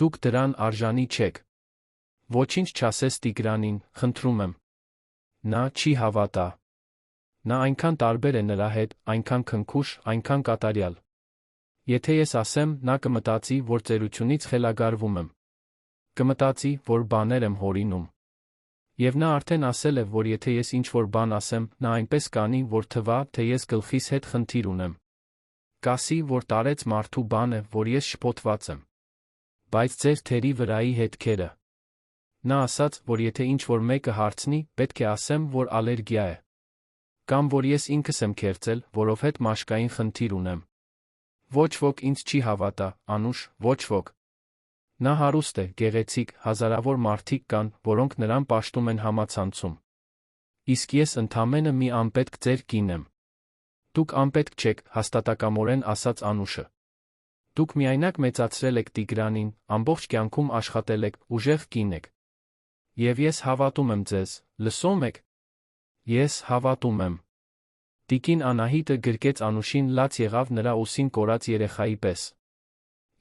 Դուք դրան արժանի չեք։ Ոչինչ չասես Տիգրանին, խնդրում եմ։ Նա չի հավատա։ Նա այնքան տարբեր է նրա հետ, այնքան քնքուշ, այնքան կատարյալ։ Եթե ես ասեմ, նա կմտածի, որ ծերությունից խելագարվում եմ։ Կմտածի, որ բաներ եմ հորինում։ Եվ նա արդեն ասել է, որ եթե ես ինչ-որ բան ասեմ, նա այնպես կանի, որ թվա, թե ես գլխիս հետ խնդիր ունեմ։ Կասի, որ տարեց մարդու բան է, որ ես շփոթված եմ։ Բայց ձեր թերի վրայի հետքերը։ Նա ասաց, որ եթե ինչ-որ մեկը հարցնի, պետք է ասեմ, որ ալերգիա է։ Կամ որ ես ինքս եմ քերծել, որովհետև մաշկային խնդիր ունեմ։ Ոչ ոք ինձ չի հավատա, Անուշ, ոչ ոք։ Նա հարուստ է, գեղեցիկ, հազարավոր մարդիկ կան, որոնք նրան պաշտում են համացանցում։ Իսկ ես ընդամենը մի անպետք ձեր կին եմ։ Դուք անպետք չեք, հաստատակամորեն ասաց Անուշը։ Դուք միայնակ մեծացրել եք Տիգրանին, ամբողջ կյանքում աշխատել եք, ուժեղ կին եք։ Եվ ես հավատում եմ ձեզ, լսո՞մ եք։ Ես հավատում եմ։ Տիկին Անահիտը գրկեց Անուշին, լաց եղավ նրա ուսին կորած երեխայի պես։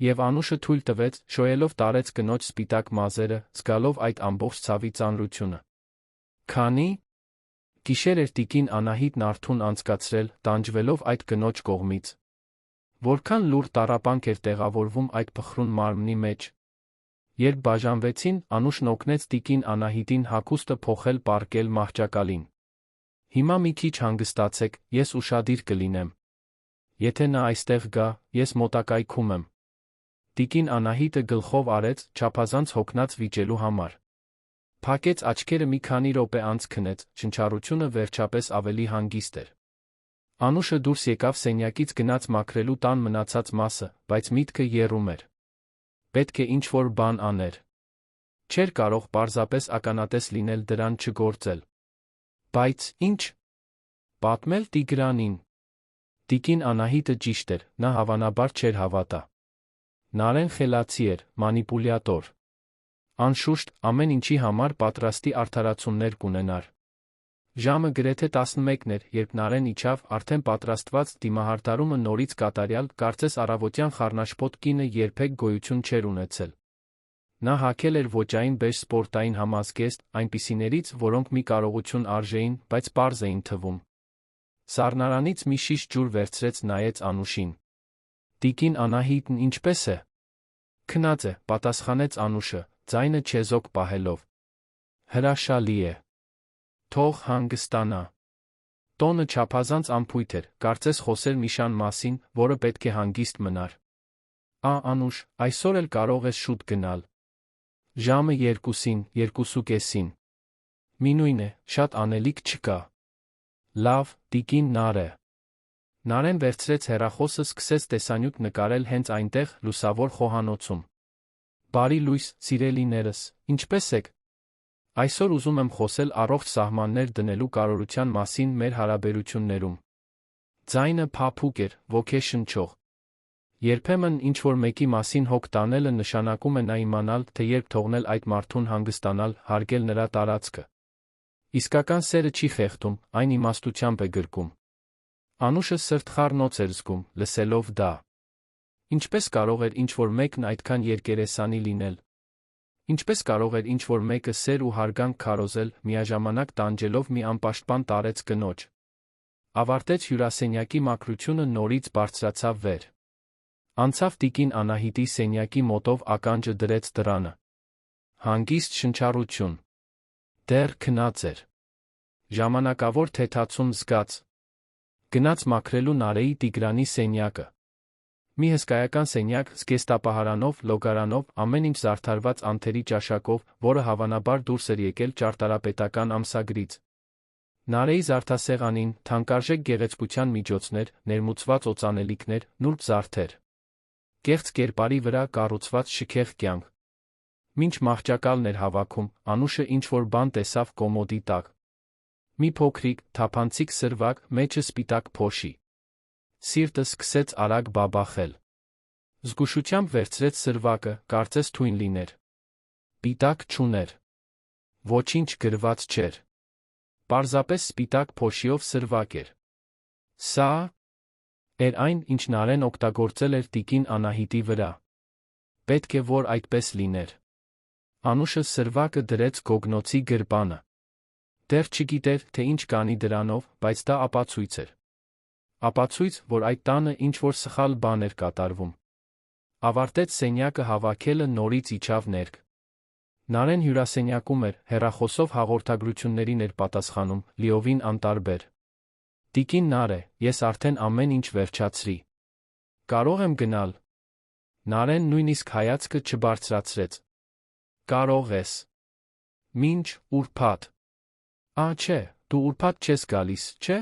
Եվ Անուշը թույլ տվեց, շոյելով տարեց կնոջ սպիտակ մազերը, զգալով այդ ամբողջ ցավի ծանրությունը։ Քանի գիշեր էր տիկին Անահիտն արթուն անցկացրել, տանջվելով այդ կնոջ կողմից։ Որքան լուր տառապանք էր տեղավորվում այդ փխրուն մարմնի մեջ։ Երբ բաժանվեցին, Անուշն օգնեց տիկին Անահիտին հագուստը փոխել, պառկել մահճակալին։ Հիմա մի քիչ հանգստացեք, ես ուշադիր կլինեմ։ Եթե նա այստեղ գա, ես մոտակայքում եմ։ Տիկին Անահիտը գլխով արեց, չափազանց հոգնած վիճելու համար։ Փակեց աչքերը, մի քանի րոպե անց քնեց, շնչառությունը վերջապես ավելի հանգիստ էր։ Անուշը դուրս եկավ սենյակից, գնաց մաքրելու տան մնացած մասը, բայց միտքը եռում էր։ Պետք է ինչ-որ բան աներ։ Չէր կարող պարզապես ականատես լինել դրան չգործել։ Բայց ինչ։ Պատմել Տիգրանին։ Տիկին Անահիտը ճիշտ էր, նա հավանաբար չէր հավատա։ Նարեն խելացի էր, մանիպուլյատոր։ Անշուշտ, ամեն ինչի համար պատրաստի արդարացումներ կունենար։ Ժամը գրեթե 11-ն էր, երբ Նարեն իջավ, արդեն պատրաստված դիմահարդարումը նորից կատարյալ, կարծես առավոտյան խառնաշփոթ կինը երբեք գոյություն չէր ունեցել։ Նա հագել էր ոճային բեժ սպորտային համազգեստ, այնպիսիներից, որոնք մի կարողություն արժեին, բայց պարզ էին թվում։ Սառնարանից մի շիշ ջուր վերցրեց, նայեց Անուշին։ Տիկին Անահիտն ինչպե՞ս է։ Քնած է, պատասխանեց Անուշը, ձայնը չեզոք պահելով։ Հրաշալի է։ Թող հանգստանա։ Տոնը չափազանց անփույթ էր, կարծես խոսեր մի շան մասին, որը պետք է հանգիստ մնար։ Անուշ, այսօր էլ կարող ես շուտ գնալ։ Ժամը 2-ին, 2:30-ին։ Մի նույն է, շատ անելիք չկա։ Լավ, տիկին Նարէ։ Նարեն վերցրեց հեռախոսը, սկսեց տեսանյութ նկարել հենց այնտեղ, լուսավոր խոհանոցում։ Բարի լույս, սիրելիներս, ինչպե՞ս եք։ Այսօր ուզում եմ խոսել առողջ սահմաններ դնելու կարողության մասին մեր հարաբերություններում։ Ձայնը փափուկ էր, ոգեշնչող։ Երբեմն ինչ-որ մեկի մասին հոգ տանելը նշանակում է նա իմանալ, թե երբ թողնել այդ մարդուն հանգստանալ, հարգել նրա տարածքը։ Իսկական սերը չի խեղդում, այն իմաստությամբ է գրկում։ Անուշը սրտխառնոց էր զգում, լսելով դա։ Ինչպես կարող էր ինչ-որ մեկն այդքան երկերեսանի լինել։ Ինչպես կարող էր ինչ-որ մեկը սեր ու հարգանք քարոզել, միաժամանակ տանջելով մի անպաշտպան տարեց կնոջ։ Ավարտեց հյուրասենյակի մաքրությունը, նորից բարձրացավ վեր։ Անցավ տիկին Անահիտի սենյակի մոտով, ականջը դրեց դռանը։ Հանգիստ շնչառություն։ Դեռ քնած էր։ Ժամանակավոր թեթացում զգաց։ Գնաց մաքրելու Նարեի Տիգրանի սենյակը։ Մի հսկայական սենյակ, զգեստապահարանով, լոգարանով, ամեն ինչ զարդարված անթերի ճաշակով, որը հավանաբար դուրս էր եկել ճարտարապետական ամսագրից։ Նարեի զարդասեղանին, թանկարժեք գեղեցկության միջոցներ, ներմուծված օծանելիքներ, նուրբ զարդեր։ Կեղծ կերպարի վրա կառուցված շքեղ կյանք։ Մինչ մահճակալն էր հավաքում, Անուշը ինչ-որ բան տեսավ կոմոդի տակ։ Մի փոքրիկ, թափանցիկ սրվակ, մեջը սպիտակ փոշի։ Սիրտը սկսեց արագ բաբախել։ Զգուշությամբ վերցրեց սրվակը, կարծես թույն լիներ։ Պիտակ չուներ։ Ոչինչ գրված չէր։ Պարզապես սպիտակ փոշիով սրվակ էր։ Սա էր այն, ինչ Նարեն օգտագործել էր տիկին Անահիտի վրա։ Պետք է որ այդպես լիներ։ Անուշը սրվակը դրեց գոգնոցի գրպանը։ Դեռ չգիտեր, թե ինչ կանի դրանով, բայց դա ապացույց էր։ Ապացույց, որ այդ տանը ինչ-որ սխալ բան էր կատարվում։ Ավարտեց սենյակը հավաքելը, նորից իջավ ներք։ Նարեն հյուրասենյակում էր, հեռախոսով հաղորդագրություններին էր պատասխանում, լիովին անտարբեր։ Տիկին Նարէ, ես արդեն ամեն ինչ վերջացրի։ Կարող եմ գնալ։ Նարեն նույնիսկ հայացքը չբարձրացրեց։ Կարող ես։ Մինչ ուրբաթ։ Չէ, դու ուրբաթ չես գալիս, չէ՞։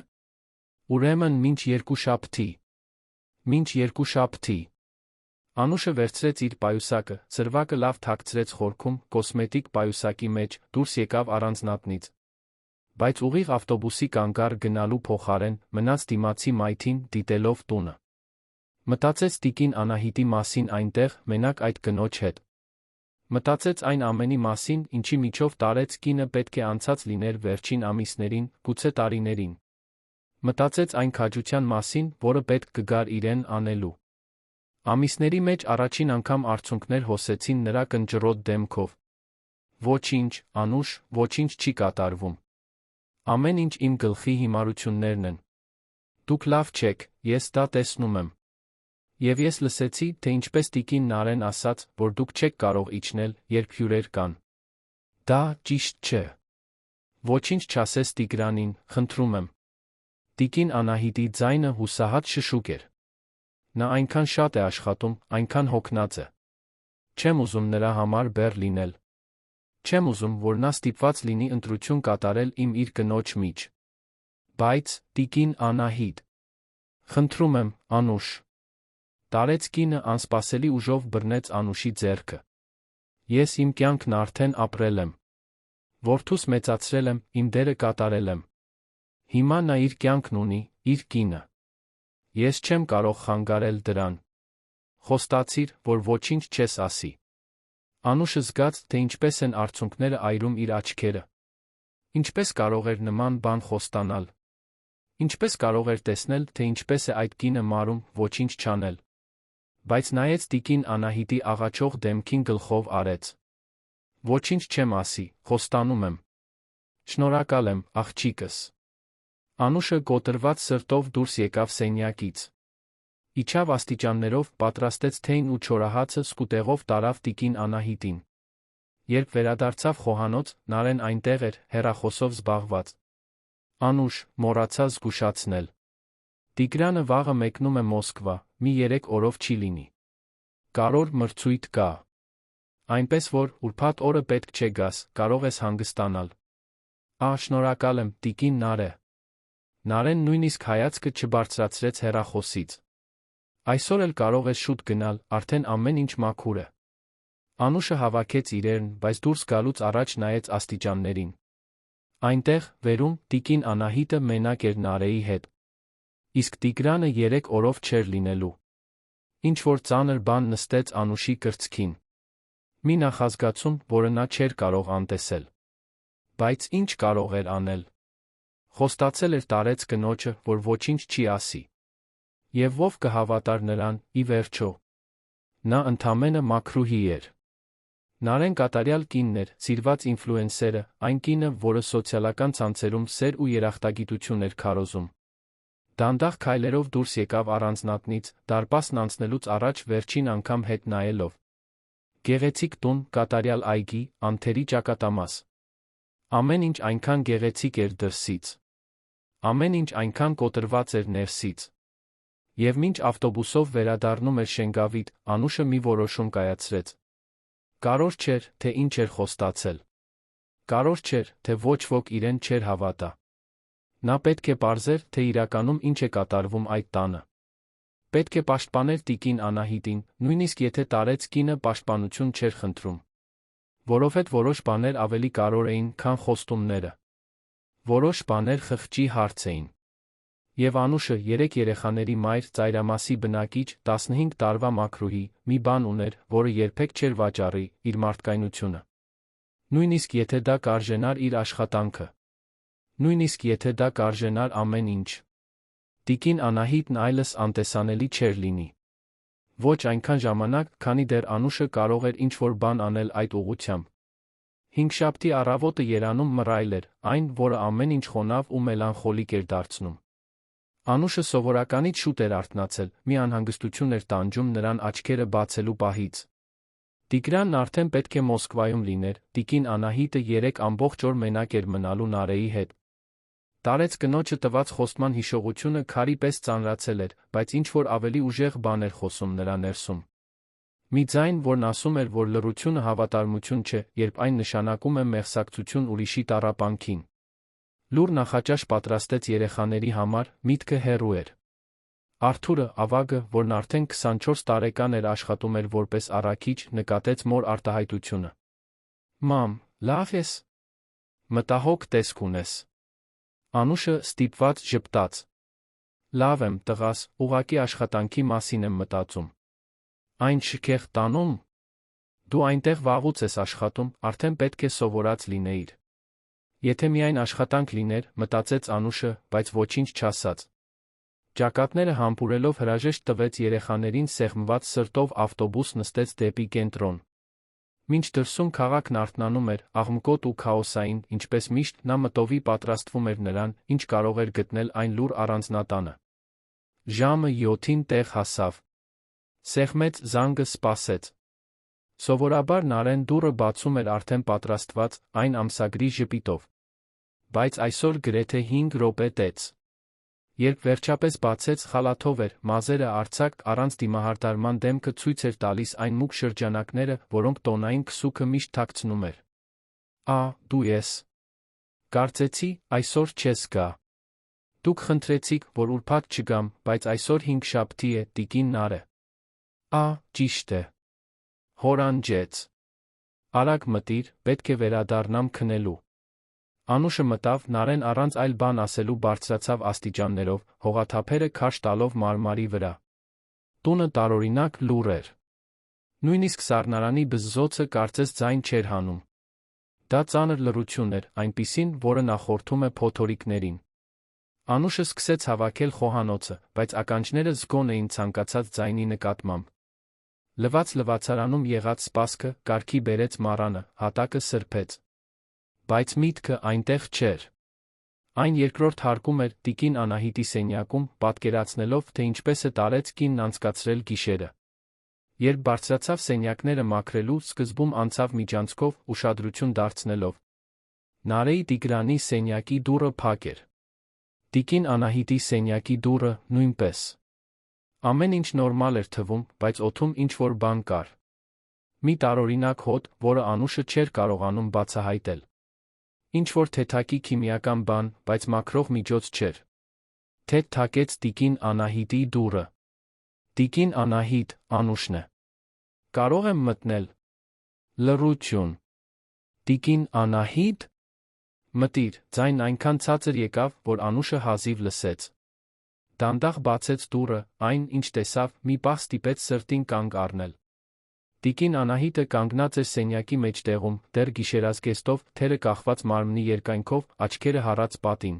Ուրեմն մինչ երկուշաբթի։ Մինչ երկուշաբթի։ Անուշը վերցրեց իր պայուսակը, սրվակը լավ թաքցրեց խորքում, կոսմետիկ պայուսակի մեջ, դուրս եկավ առանձնատնից։ Բայց ուղիղ ավտոբուսի կանգառ գնալու փոխարեն, մնաց դիմացի մայթին, դիտելով տունը։ Մտածեց տիկին Անահիտի մասին այնտեղ, մենակ այդ կնոջ հետ։ Մտածեց այն ամենի մասին, ինչի միջով տարեց կինը, պետք է անցած լիներ վերջին ամիսներին, գուցե տարիներին։ Մտածեց այն քաջության մասին, որը պետք կգար իրեն անելու։ Ամիսների մեջ առաջին անգամ արցունքներ հոսեցին նրա կնճռոտ դեմքով։ Ոչինչ, Անուշ, ոչինչ չի կատարվում։ Ամեն ինչ իմ գլխի հիմարություններն են։ Դուք լավ չեք, ես դա տեսնում եմ։ Եվ ես լսեցի, թե ինչպես տիկին Նարեն ասաց, որ դուք չեք կարող իջնել, երբ հյուրեր կան։ Դա ճիշտ չէ։ Ոչինչ չասես Տիգրանին, խնդրում եմ։ Տիկին Անահիտի ձայնը հուսահատ շշուկ էր։ Նա այնքան շատ է աշխատում, այնքան հոգնած է։ Չեմ ուզում նրա համար բեռ լինել։ Չեմ ուզում, որ նա ստիպված լինի ընտրություն կատարել իր կնոջ միջ։ Բայց, տիկին Անահիտ, խնդրում եմ, Անուշ։ Տարեց կինը, անսպասելի ուժով բռնեց Անուշի ձեռքը։ Ես իմ կյանքն արդեն ապրել եմ։ Որդուս մեծացրել եմ, իմ դերը կատարել եմ։ Հիմա նա իր կյանքն ունի, իր կինը։ Ես չեմ կարող խանգարել դրան։ Խոստացիր, որ ոչինչ չես ասի։ Անուշը զգաց, թե ինչպես են արցունքները այրում իր աչքերը։ Ինչպես կարող էր նման բան խոստանալ։ Ինչպես կարող էր տեսնել, թե ինչպես է այդ կինը մարում, ոչինչ չանել։ Բայց նայեց տիկին Անահիտի աղաչող դեմքին գլխով արեց։ Ոչինչ չեմ ասի, խոստանում եմ։ Շնորհակալ եմ, աղջիկս։ Անուշը կոտրված սրտով դուրս եկավ սենյակից։ Իջավ աստիճաններով, պատրաստեց թեյն ու չորահացը, սկուտեղով տարավ տիկին Անահիտին։ Երբ վերադարձավ խոհանոց, Նարեն այնտեղ էր, հեռախոսով զբաղված։ Անուշ, մոռացա զգուշացնել։ Տիգրանը վաղը մեկնում է Մոսկվա, մի 3 օրով չի լինի։ Կարոր մրցույթ կա։ Այնպես որ, ուրբաթ օրը պետք չէ գաս, կարող ես հանգստանալ։ Շնորհակալ եմ, տիկին Նարե։ Նարեն նույնիսկ հայացքը չբարձրացրեց հեռախոսից։ Այսօր էլ կարող ես շուտ գնալ, արդեն ամեն ինչ մաքուր է։ Անուշը հավաքեց իրերն, բայց դուրս գալուց առաջ նայեց աստիճաններին։ Այնտեղ, վերում, տիկին Անահիտը մենակ էր Նարեի հետ։ Իսկ Տիգրանը 3 օրով չէր լինելու։ Ինչ-որ ծանր բան նստեց Անուշի կրծքին։ Մի նախազգացում, որը նա չէր կարող անտեսել։ Բայց ինչ կարող էր անել։ Խոստացել էր տարեց կնոջը, որ ոչինչ չի ասի։ Եվ ով կհավատար նրան, ի վերջո։ Նա ընդամենը մաքրուհի էր։ Նարեն կատարյալ կինն էր, սիրված ինֆլուենսերը, այն կինը, որը սոցիալական ցանցերում սեր ու երախտագիտություն էր քարոզում։ Դանդաղ քայլերով դուրս եկավ առանձնատնից, դարպասն անցնելուց առաջ վերջին անգամ հետ նայելով։ Գեղեցիկ տուն, կատարյալ այգի, անթերի ճակատամաս։ Ամեն ինչ այնքան գեղեցիկ էր դրսից։ Ամեն ինչ այնքան կոտրված էր ներսից։ Եվ մինչ ավտոբուսով վերադառնում էր Շենգավիթ, Անուշը մի որոշում կայացրեց։ Կարոր չէր, թե ինչ էր խոստացել։ Կարոր չէր, թե ոչ ոք իրեն չէր հավատա։ Նա պետք է պարզեր, թե իրականում ինչ է կատարվում այդ տանը։ Պետք է պաշտպաներ տիկին Անահիտին, նույնիսկ եթե տարեց կինը պաշտպանություն չէր խնդրում։ Որովհետև որոշ բաներ ավելի կարևոր էին, քան խոստումները։ Որոշ բաներ խղճի հարց էին։ Եվ Անուշը 3 երեխաների մայր, ծայրամասի բնակիչ, 15 տարվա մաքրուհի, մի բան ուներ, որը երբեք չէր վաճառի՝ իր մարդկայնությունը։ Նույնիսկ եթե դա կարժենար իր աշխատանքը։ Նույնիսկ եթե դա կարժենար ամեն ինչ։ Տիկին Անահիտն այլս անտեսանելի չէր լինի։ Ոչ այնքան ժամանակ, քանի դեռ Անուշը կարող էր ինչ-որ բան անել այդ ուղղությամբ։ Հինգշաբթի առավոտը երանում մռայլ էր, այն, որը ամեն ինչ խոնավ ու մելանխոլիկ էր դարձնում։ Անուշը սովորականից շուտ էր արթնացել, մի անհանգստություն էր տանջում նրան աչքերը բացելու պահից։ Տիգրանն արդեն պետք է Մոսկվայում լիներ, տիկին Անահիտը 3 ամբողջ օր մենակ էր մնալու Նարեի հետ։ Տարեց կնոջը տված խոստման հիշողությունը քարի պես ծանրացել էր, բայց ինչ-որ ավելի ուժեղ բան էր խոսում նրա ներսում։ Մի ձայն, որն ասում էր, որ լռությունը հավատարմություն չէ, երբ այն նշանակում է մեղսակցություն ուրիշի տառապանքին։ Լուր նախաճաշ պատրաստեց երեխաների համար, միտքը հեռու էր։ Արթուրը, ավագը, որն արդեն 24 տարեկան էր աշխատում էր որպես առաքիչ, նկատեց մոր արտահայտությունը։ Մամ, լավ ես։ Մտահոգ տեսք ունես։ Անուշը ստիպված ժպտաց։ Լավ եմ, տղաս, ուղղակի աշխատանքի մասին եմ մտածում։ Այն շքեղ տանում։ Դու այնտեղ վաղուց ես աշխատում, արդեն պետք է սովորած լինեիր։ Եթե միայն աշխատանք լիներ, մտածեց Անուշը, բայց ոչինչ չասաց։ Ճակատները համբուրելով հրաժեշտ տվեց երեխաներին սեղմված սրտով ավտոբուս նստեց դեպի կենտրոն։ Մինչ դրսում քաղաքն արթնանում էր, աղմկոտ ու քաոսային, ինչպես միշտ, նա մտովի պատրաստվում էր նրան, ինչ կարող էր գտնել այն լուր առանձնատանը։ Ժամը 7-ին տեղ հասավ։ Սեղմեց զանգը, սպասեց։ Սովորաբար Նարեն դուռը բացում էր արդեն պատրաստված, այն ամսագրի ժպիտով։ Բայց այսօր գրեթե 5 րոպե տեց։ Երբ վերջապես բացեց, խալաթով էր, մազերը արձակ, առանց դիմահարդարման դեմքը ցույց էր տալիս այն մուգ շրջանակները, որոնք տոնային քսուկը միշտ թաքցնում էր։ Դու ես։ Կարծեցի, այսօր չես գա։ Դուք խնդրեցիք, որ ուրբաթ չգամ, բայց այսօր հինգշաբթի է, տիկին Նարե։ Ճիշտ է։ Հոր անջեց։ Արագ մտիր, պետք է վերադառնամ քնելու։ Անուշը մտավ, Նարեն առանց այլ բան ասելու բարձրացավ աստիճաններով, հողաթափերը քարշ տալով մարմարի վրա։ Տունը տարօրինակ լուռ էր։ Նույնիսկ սառնարանի բզզոցը կարծես ձայն չէր հանում։ Դա ծանր լռություն էր, այնպիսին, որը նախորդում է փոթորիկներին։ Անուշը սկսեց հավաքել խոհանոցը, բայց ականջները զգոն էին ցանկացած ձայնի նկատմամբ։ Լվացարանում եղած սպասքը կարգի բերեց մառանը, հատակը սրբեց։ Բայց միտքը այնտեղ չէր։ Այն երկրորդ հարկում էր տիկին Անահիտի սենյակում, պատկերացնելով, թե ինչպես է տարեց կինն անցկացրել գիշերը։ Երբ բարձրացավ սենյակները մաքրելու, սկզբում անցավ միջանցքով, ուշադրություն դարձնելով։ Նարեի Տիգրանի սենյակի դուռը փակ էր։ Տիկին Անահիտի սենյակի դուռը նույնպես։ Ամեն ինչ նորմալ էր թվում, բայց օդում ինչ-որ բան կար։ Մի տարօրինակ հոտ, որը Անուշը չէր կարողանում բացահայտել։ Ինչ-որ թեթակի քիմիական բան, բայց մաքրող միջոց չէր։ Թեթ թակեց տիկին Անահիտի դուռը։ Տիկին Անահիտ, Անուշն է։ Կարող եմ մտնել։ Լռություն։ Տիկին Անահիտ։ Մտիր, ձայնն այնքան ցածր եկավ, որ Անուշը հազիվ լսեց։ Դանդաղ բացեց դուռը, այն, ինչ տեսավ, մի պահ ստիպեց սրտին կանգ առնել։ Տիկին Անահիտը կանգնած էր սենյակի մեջտեղում, դեռ գիշերազգեստով, թերը կախված մարմնի երկայնքով, աչքերը հառած պատին։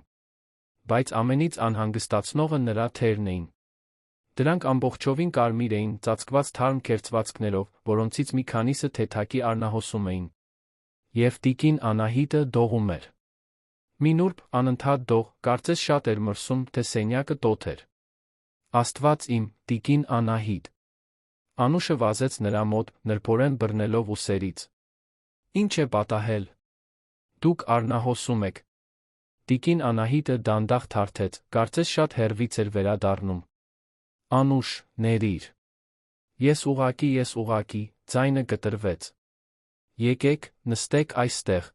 Բայց ամենից անհանգստացնողը նրա թերն էին։ Դրանք ամբողջովին կարմիր էին, ծածկված թարմ քերծվածքներով, որոնցից մի քանիսը թեթակի առնահոսում էին։ Եվ տիկին Անահիտը դողում էր։ Մի նուրբ, անընդհատ դող, կարծես շատ էր մրսում, թե սենյակը տոթ էր։ Աստված իմ, տիկին Անահիտ։ Անուշը վազեց նրա մոտ, նրբորեն բռնելով ուսերից։ Ինչ է պատահել։ Դուք առնահոսում եք։ Տիկին Անահիտը դանդաղ թարթեց, կարծես շատ հեռվից էր վերադառնում։ Անուշ, ներիր։ Ես ուղղակի, ձայնը կտրվեց։ Եկեք, նստեք այստեղ։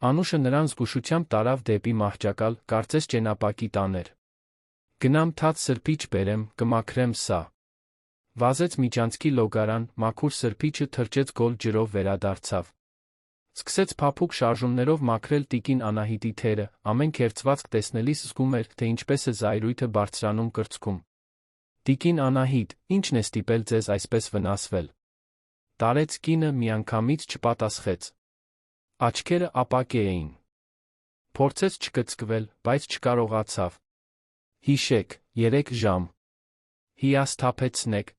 Անուշը նրան զգուշությամբ տարավ դեպի մահճակալ, կարծես ճենապակի տաներ։ Գնամ թաց սրբիչ բերեմ, կմաքրեմ սա։ Վազեց միջանցքի լոգարան, մաքուր սրբիչը թրջեց գոլ ջրով վերադարձավ։ Սկսեց փափուկ շարժումներով մաքրել տիկին Անահիտի թերը, ամեն քերծվածք տեսնելիս զգում էր, թե ինչպես է զայրույթը բարձրանում կրծքում։ Տիկին Անահիտ, ի՞նչն է ստիպել ձեզ այսպես վնասվել։ Տարեց կինը միանգամից չպատասխեց։ Աչքերը ապակե էին։ Փորձեց չկծկվել, բայց չկարողացավ։ Հիշեք, 3 ժամ։ Հիասթափեցնեք։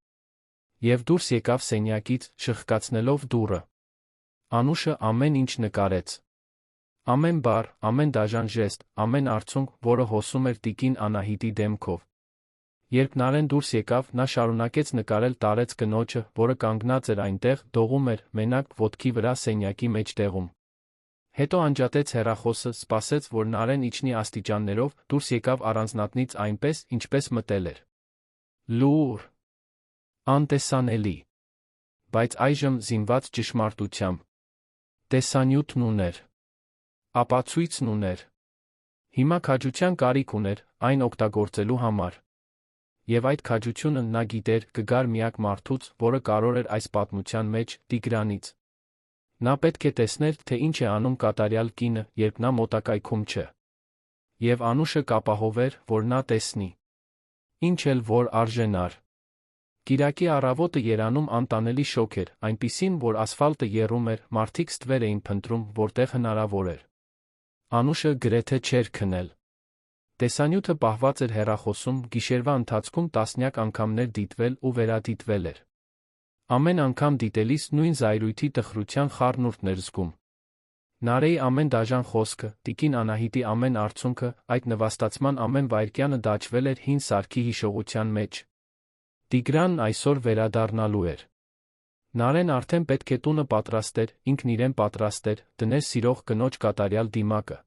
Եվ դուրս եկավ սենյակից, շխկացնելով դուռը։ Անուշը ամեն ինչ նկարեց։ Ամեն բառ, ամեն դաժան ժեստ, ամեն արցունք, որը հոսում էր տիկին Անահիտի դեմքով։ Երբ Նարեն դուրս եկավ, նա շարունակեց նկարել տարեց կնոջը, որը կանգնած էր այնտեղ, դողում էր, մենակ, ոտքի վրա սենյակի մեջտեղում։ Հետո անջատեց հեռախոսը, սպասեց, որ Նարեն իջնի աստիճաններով, դուրս եկավ առանձնատնից այնպես, ինչպես մտել էր։ Լուր։ Անտեսանելի։ Բայց այժմ զինված ճշմարտությամբ։ Տեսանյութն ուներ։ Ապացույցն ուներ։ Հիմա քաջության կարիք ուներ, այն օգտագործելու համար։ Եվ այդ քաջությունը նա գիտեր, կգար միակ մարդուց, որը կարող էր այս պատմության մեջ, Տիգրանից։ Նա պետք է տեսներ, թե ինչ է անում կատարյալ կինը, երբ նա մոտակայքում չէ։ Եվ Անուշը կապահովեր, որ նա տեսնի։ Ինչ էլ որ արժենար։ Կիրակի առավոտը երանում անտանելի շոկ էր, այնպիսին, որ ասֆալտը եռում էր, մարդիկ ստվեր էին փնտրում, որտեղ հնարավոր էր։ Անուշը գրեթե չէր քնել։ Տեսանյութը պահված էր հեռախոսում, գիշերվա ընթացքում տասնյակ անգամներ դիտվել ու վերադիտվել էր։ Ամեն անգամ դիտելիս նույն զայրույթի տխրության խառնուրդն էր զգում։ Նարեի ամեն դաժան խոսքը, տիկին Անահիտի ամեն արցունքը, այդ նվաստացման ամեն վայրկյանը դաջվել էր հին սարքի հիշողության մեջ։ Տիգրանն այսօր վերադառնալու էր։ Նարեն արդեն պետք է տունը պատրաստեր, ինքն իրեն պատրաստեր, դներ սիրող կնոջ կատարյալ դիմակը։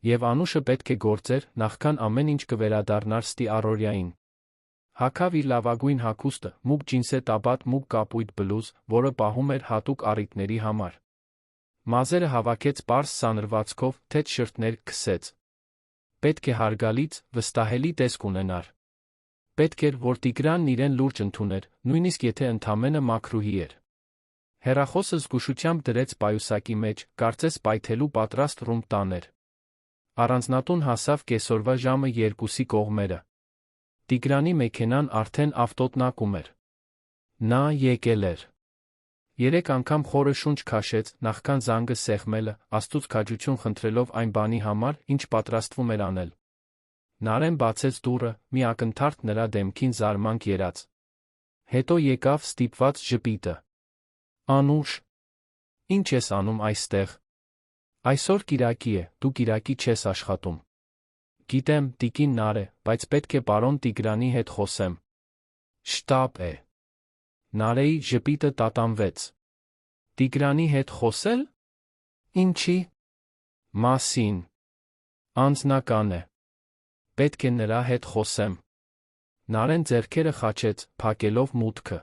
Եվ Անուշը պետք է գործեր, նախքան ամեն ինչ կվերադառնար ստի առօրյային։ Հագավ իր լավագույն հագուստը, մուգ ջինսե տաբատ, մուգ կապույտ բլուզ, որը պահում էր հատուկ առիթների համար։ Մազերը հավաքեց պարզ սանրվածքով, թեթ շրթներ քսեց։ Պետք է հարգալից, վստահելի տեսք ունենար։ Պետք էր, որ Տիգրանն իրեն լուրջ ընդուներ, նույնիսկ եթե ընդամենը մաքրուհի էր։ Հեռախոսը զգուշությամբ դրեց պայուսակի մեջ, կարծես պայթելու պատրաստ ռումբ տաներ։ Առանձնատուն հասավ կեսօրվա ժամը 2-ի կողմերը։ Տիգրանի մեքենան արդեն ավտոտնակում էր։ Նա եկել էր։ 3 անգամ խորը շունչ քաշեց, նախքան զանգը սեղմելը, Աստծուց քաջություն խնդրելով այն բանի համար, ինչ պատրաստվում էր անել։ Նարեն բացեց դուռը, մի ակնթարթ նրա դեմքին զարմանք երաց։ Հետո եկավ ստիպված ժպիտը։ Անուշ, ինչ ես անում այստեղ։ Այսօր կիրակի է, դու կիրակի չես աշխատում։ Գիտեմ, տիկին Նարե, բայց պետք է պարոն Տիգրանի հետ խոսեմ։ Շտապ է։ Նարեի ժպիտը տատանվեց։ Տիգրանի հետ խոսել։ Ինչի։ Մասին։ Անձնական է։ Պետք է նրա հետ խոսեմ։ Նարեն ձեռքերը խաչեց, փակելով մուտքը։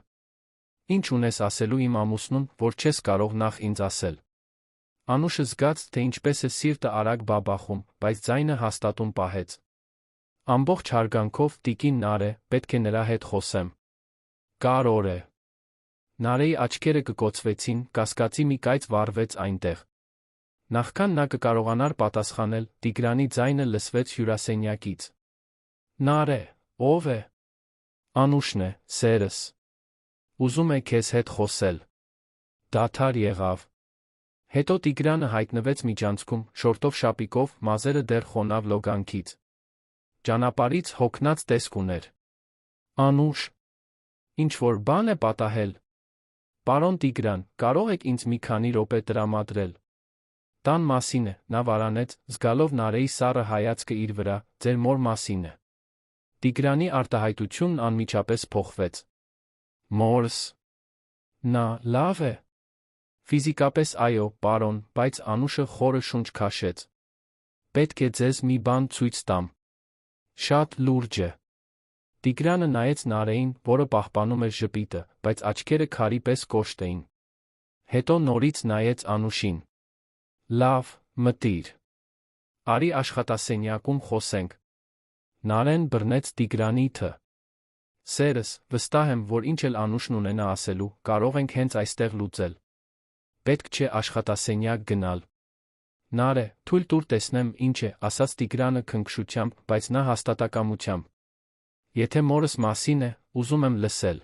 Ինչ ունես ասելու իմ ամուսնուն, որ չես կարող նախ ինձ ասել։ Անուշը զգաց, թե ինչպես է սիրտը արագ բաբախում, բայց ձայնը հաստատուն պահեց։ Ամբողջ հարգանքով, տիկին Նարե, պետք է նրա հետ խոսեմ։ Կարոր է։ Նարեի աչքերը կկոցվեցին, կասկածի մի կայծ վառվեց այնտեղ։ Նախքան նա կկարողանար պատասխանել, Տիգրանի ձայնը լսվեց հյուրասենյակից։ Նարե, ով է։ Անուշն է, սերս։ Ուզում է քեզ հետ խոսել։ Դադար եղավ։ Հետո Տիգրանը հայտնվեց միջանցքում, շորտով շապիկով, մազերը դեռ խոնավ լոգանքից։ Ճանապարհից հոգնած տեսք ուներ։ Անուշ, ինչ-որ բան է պատահել։ Պարոն Տիգրան, կարող եք ինձ մի քանի րոպե տրամադրել։ Տան մասին է, նա վարանեց, զգալով Նարեի սառը հայացքը իր վրա, ձեր մոր մասին է։ Տիգրանի արտահայտությունն անմիջապես փոխվեց։ Մորս։ Նա լավ է։ Ֆիզիկապես այո, պարոն, բայց Անուշը խորը շունչ քաշեց։ Պետք է ձեզ մի բան ցույց տամ։ Շատ լուրջ է։ Տիգրանը նայեց Նարեին, որը պահպանում էր ժպիտը, բայց աչքերը քարի պես կոշտ էին։ Հետո նորից նայեց Անուշին։ Լավ, մտիր։ Արի աշխատասենյակում խոսենք։ Նարեն բռնեց Տիգրանի թը։ Սերս, վստահ եմ, որ ինչ էլ Անուշն ունենա ասելու, կարող ենք հենց այստեղ լուծել։ Պետք չէ աշխատասենյակ գնալ։ Նարե, թույլ տուր տեսնեմ ինչ է, ասաց Տիգրանը քնքշությամբ, բայց նա հաստատակամությամբ։ Եթե մորս մասին է, ուզում եմ լսել։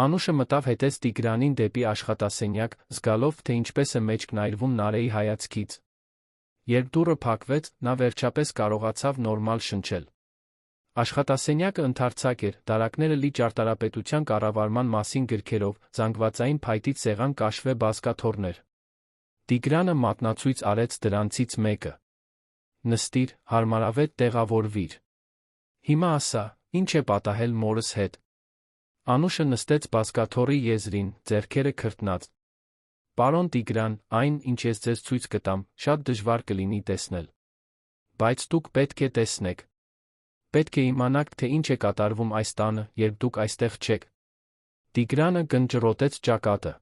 Անուշը մտավ հետեց Տիգրանին դեպի աշխատասենյակ, զգալով, թե ինչպես է մեջքն այրվում Նարեի հայացքից։ Երբ դուռը փակվեց, նա վերջապես կարողացավ նորմալ շնչել։ Աշխատասենյակը ընդարձակ էր, դարակները լի ճարտարապետության կառավարման մասին գրքերով, զանգվածային փայտից սեղան կաշվե բազկաթոռներ։ Տիգրանը մատնացույց արեց դրանցից մեկը։ Նստիր, հարմարավետ տեղավորվիր։ Հիմա ասա, ինչ է պատահել մորս հետ։ Անուշը նստեց բազկաթոռի եզրին, ձեռքերը քրտնած։ Պարոն Տիգրան, այն, ինչ ես ձեզ ցույց կտամ, շատ դժվար կլինի տեսնել։ Բայց դուք պետք է տեսնեք։ Պետք է իմանաք, թե ինչ է կատարվում այս տանը, երբ դուք այստեղ չեք։ Տիգրանը գնճռոտեց ճակատը։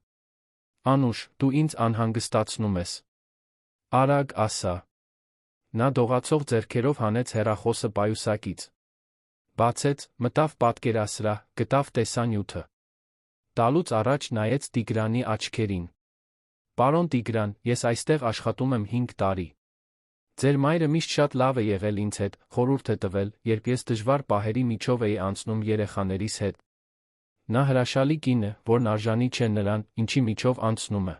Անուշ, դու ինձ անհանգստացնում ես։ Արագ ասա։ Նա դողացող ձեռքերով հանեց հեռախոսը պայուսակից։ Բացեց, մտավ պատկերասրահ, գտավ տեսանյութը։ Տալուց առաջ նայեց Տիգրանի աչքերին։ Պարոն Տիգրան, ես այստեղ աշխատում եմ 5 տարի։ Ձեր մայրը միշտ շատ լավ է եղել ինձ հետ, խորհուրդ է տվել, երբ ես դժվար պահերի միջով էի անցնում երեխաներիս հետ։ Նա հրաշալի կին է, որն արժանի չէ նրան, ինչի միջով անցնում է։